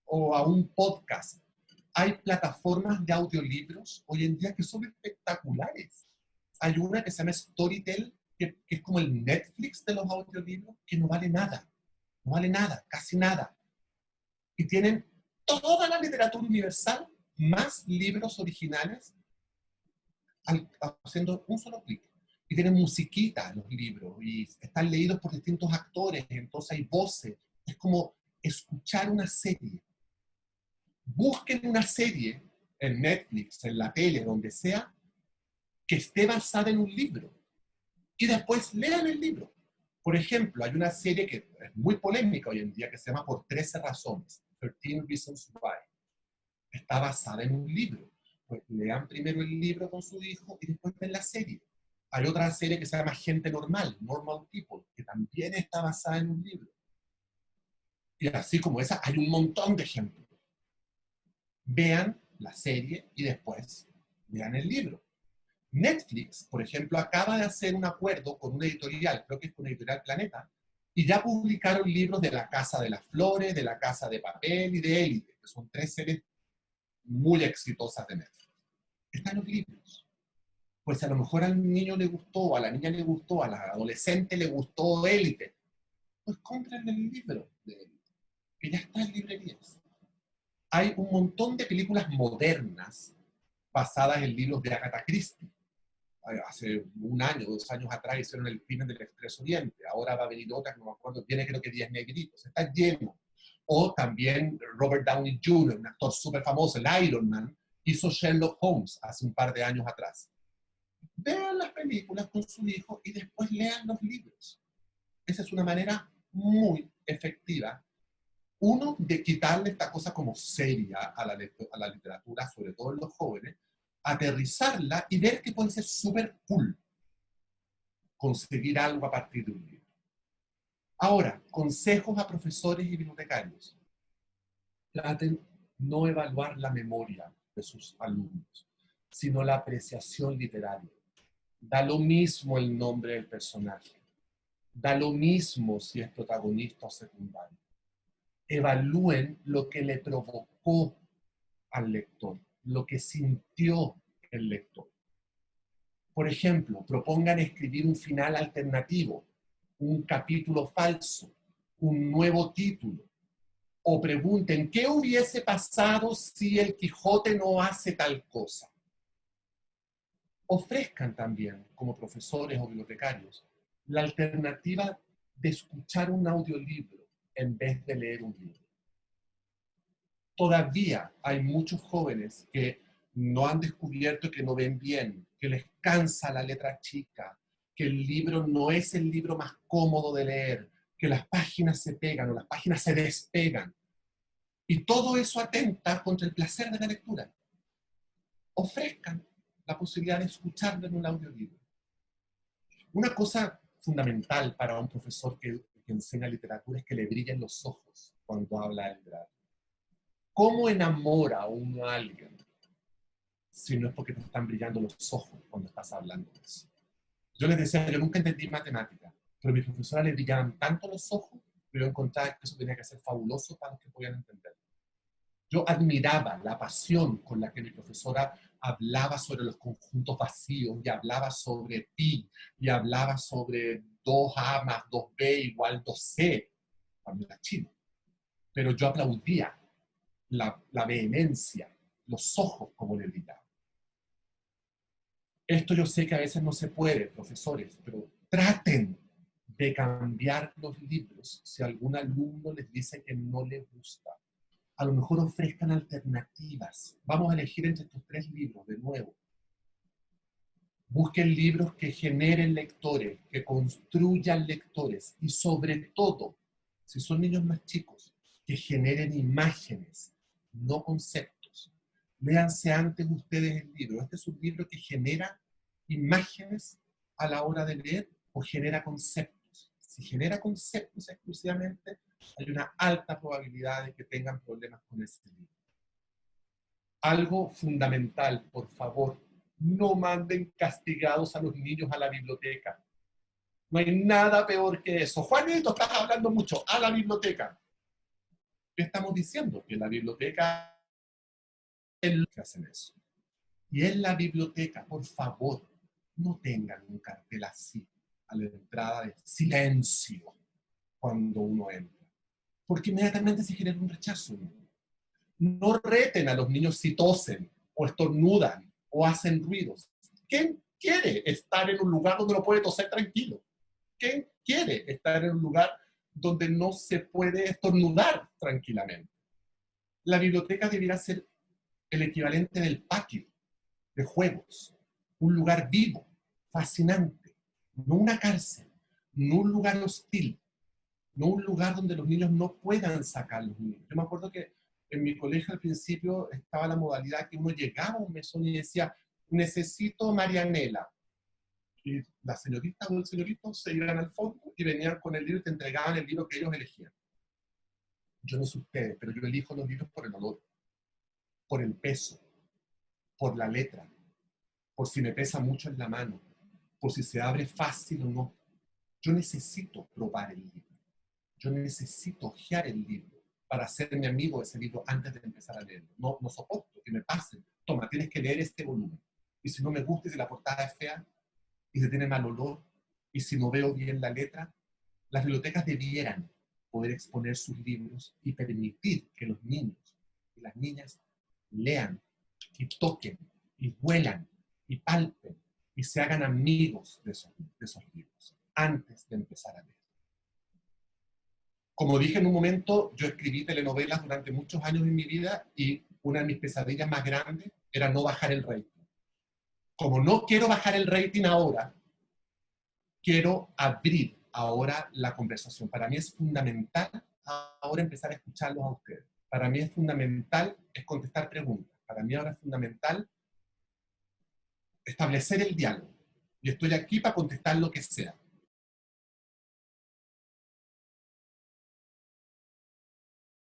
o a un podcast. Hay plataformas de audiolibros hoy en día que son espectaculares. Hay una que se llama Storytel, que es como el Netflix de los audiolibros, que no vale nada. No vale nada, casi nada. Y tienen toda la literatura universal, más libros originales, haciendo un solo clic. Y tienen musiquita los libros, y están leídos por distintos actores, entonces hay voces. Es como escuchar una serie. Busquen una serie en Netflix, en la tele, donde sea, que esté basada en un libro. Y después lean el libro. Por ejemplo, hay una serie que es muy polémica hoy en día que se llama Por 13 razones, 13 Reasons Why. Está basada en un libro. Pues lean primero el libro con su hijo y después ven la serie. Hay otra serie que se llama Gente Normal, Normal People, que también está basada en un libro. Y así como esa, hay un montón de ejemplos. Vean la serie y después vean el libro. Netflix, por ejemplo, acaba de hacer un acuerdo con una editorial, creo que es con Editorial Planeta, y ya publicaron libros de La Casa de las Flores, de La Casa de Papel y de Élite, que son 3 series muy exitosas de Netflix. Están los libros. Pues a lo mejor al niño le gustó, a la niña le gustó, a la adolescente le gustó Élite. Pues cómprenle el libro de Élite, que ya está en librerías. Hay un montón de películas modernas basadas en libros de Agatha Christie. Hace 1 año, 2 años atrás hicieron El crimen del Expreso Oriente. Ahora va a venir otra, no me acuerdo, tiene creo que 10 negritos. Está lleno. O también Robert Downey Jr., un actor súper famoso, el Iron Man, hizo Sherlock Holmes hace un par de años atrás. Vean las películas con su hijo y después lean los libros. Esa es una manera muy efectiva. Uno, de quitarle esta cosa como seria a la literatura, sobre todo en los jóvenes, aterrizarla y ver que puede ser súper cool conseguir algo a partir de un libro. Ahora, consejos a profesores y bibliotecarios. Traten no evaluar la memoria de sus alumnos, sino la apreciación literaria. Da lo mismo el nombre del personaje. Da lo mismo si es protagonista o secundario. Evalúen lo que le provocó al lector, lo que sintió el lector. Por ejemplo, propongan escribir un final alternativo, un capítulo falso, un nuevo título, o pregunten, ¿qué hubiese pasado si el Quijote no hace tal cosa? Ofrezcan también, como profesores o bibliotecarios, la alternativa de escuchar un audiolibro en vez de leer un libro. Todavía hay muchos jóvenes que no han descubierto que no ven bien, que les cansa la letra chica, que el libro no es el libro más cómodo de leer, que las páginas se pegan o las páginas se despegan. Y todo eso atenta contra el placer de la lectura. Ofrezcan la posibilidad de escucharlo en un audiolibro. Una cosa fundamental para un profesor que enseña literatura es que le brillen los ojos cuando habla de literatura. ¿Cómo enamora a uno a alguien si no es porque te están brillando los ojos cuando estás hablando de eso? Yo les decía, yo nunca entendí matemáticas, pero a mi profesora le brillaban tanto los ojos que yo encontraba que eso tenía que ser fabuloso para los que podían entender. Yo admiraba la pasión con la que mi profesora hablaba sobre los conjuntos vacíos, y hablaba sobre pi, y hablaba sobre 2a más 2b igual 2c, cuando era chino. Pero yo aplaudía la vehemencia, los ojos como le brillaban. Esto yo sé que a veces no se puede, profesores, pero traten de cambiar los libros si algún alumno les dice que no les gusta. A lo mejor ofrezcan alternativas. Vamos a elegir entre estos 3 libros de nuevo. Busquen libros que generen lectores, que construyan lectores y sobre todo, si son niños más chicos, que generen imágenes, no conceptos. Léanse antes ustedes el libro. Este es un libro que genera imágenes a la hora de leer o genera conceptos. Si genera conceptos exclusivamente, hay una alta probabilidad de que tengan problemas con ese libro. Algo fundamental, por favor, no manden castigados a los niños a la biblioteca. No hay nada peor que eso. Juanito, estás hablando mucho, a la biblioteca. ¿Qué estamos diciendo? Que la biblioteca es lo que hacen eso. Y en la biblioteca, por favor, no tengan un cartel así a la entrada de silencio cuando uno entra. Porque inmediatamente se genera un rechazo. No reten a los niños si tosen, o estornudan, o hacen ruidos. ¿Quién quiere estar en un lugar donde no puede toser tranquilo? ¿Quién quiere estar en un lugar donde no se puede estornudar tranquilamente? La biblioteca debería ser el equivalente del patio de juegos. Un lugar vivo, fascinante. No una cárcel, no un lugar hostil, no un lugar donde los niños no puedan sacar los niños. Yo me acuerdo que en mi colegio al principio estaba la modalidad que uno llegaba a un mesón y decía, necesito Marianela. Y la señorita o el señorito se iban al fondo y venían con el libro y te entregaban el libro que ellos elegían. Yo no sé ustedes, pero yo elijo los libros por el olor, por el peso, por la letra, por si me pesa mucho en la mano, por si se abre fácil o no. Yo necesito probar el libro. Yo necesito hojear el libro para hacerme amigo de ese libro antes de empezar a leerlo. No soporto que me pasen. Toma, tienes que leer este volumen. Y si no me gusta, y si la portada es fea, y si tiene mal olor, y si no veo bien la letra, las bibliotecas debieran poder exponer sus libros y permitir que los niños y las niñas lean y toquen y huelan y palpen y se hagan amigos de esos libros antes de empezar a leer. Como dije en un momento, yo escribí telenovelas durante muchos años en mi vida y una de mis pesadillas más grandes era no bajar el rating. Como no quiero bajar el rating ahora, quiero abrir ahora la conversación. Para mí es fundamental ahora empezar a escucharlos a ustedes. Para mí es fundamental contestar preguntas. Para mí ahora es fundamental establecer el diálogo. Y estoy aquí para contestar lo que sea.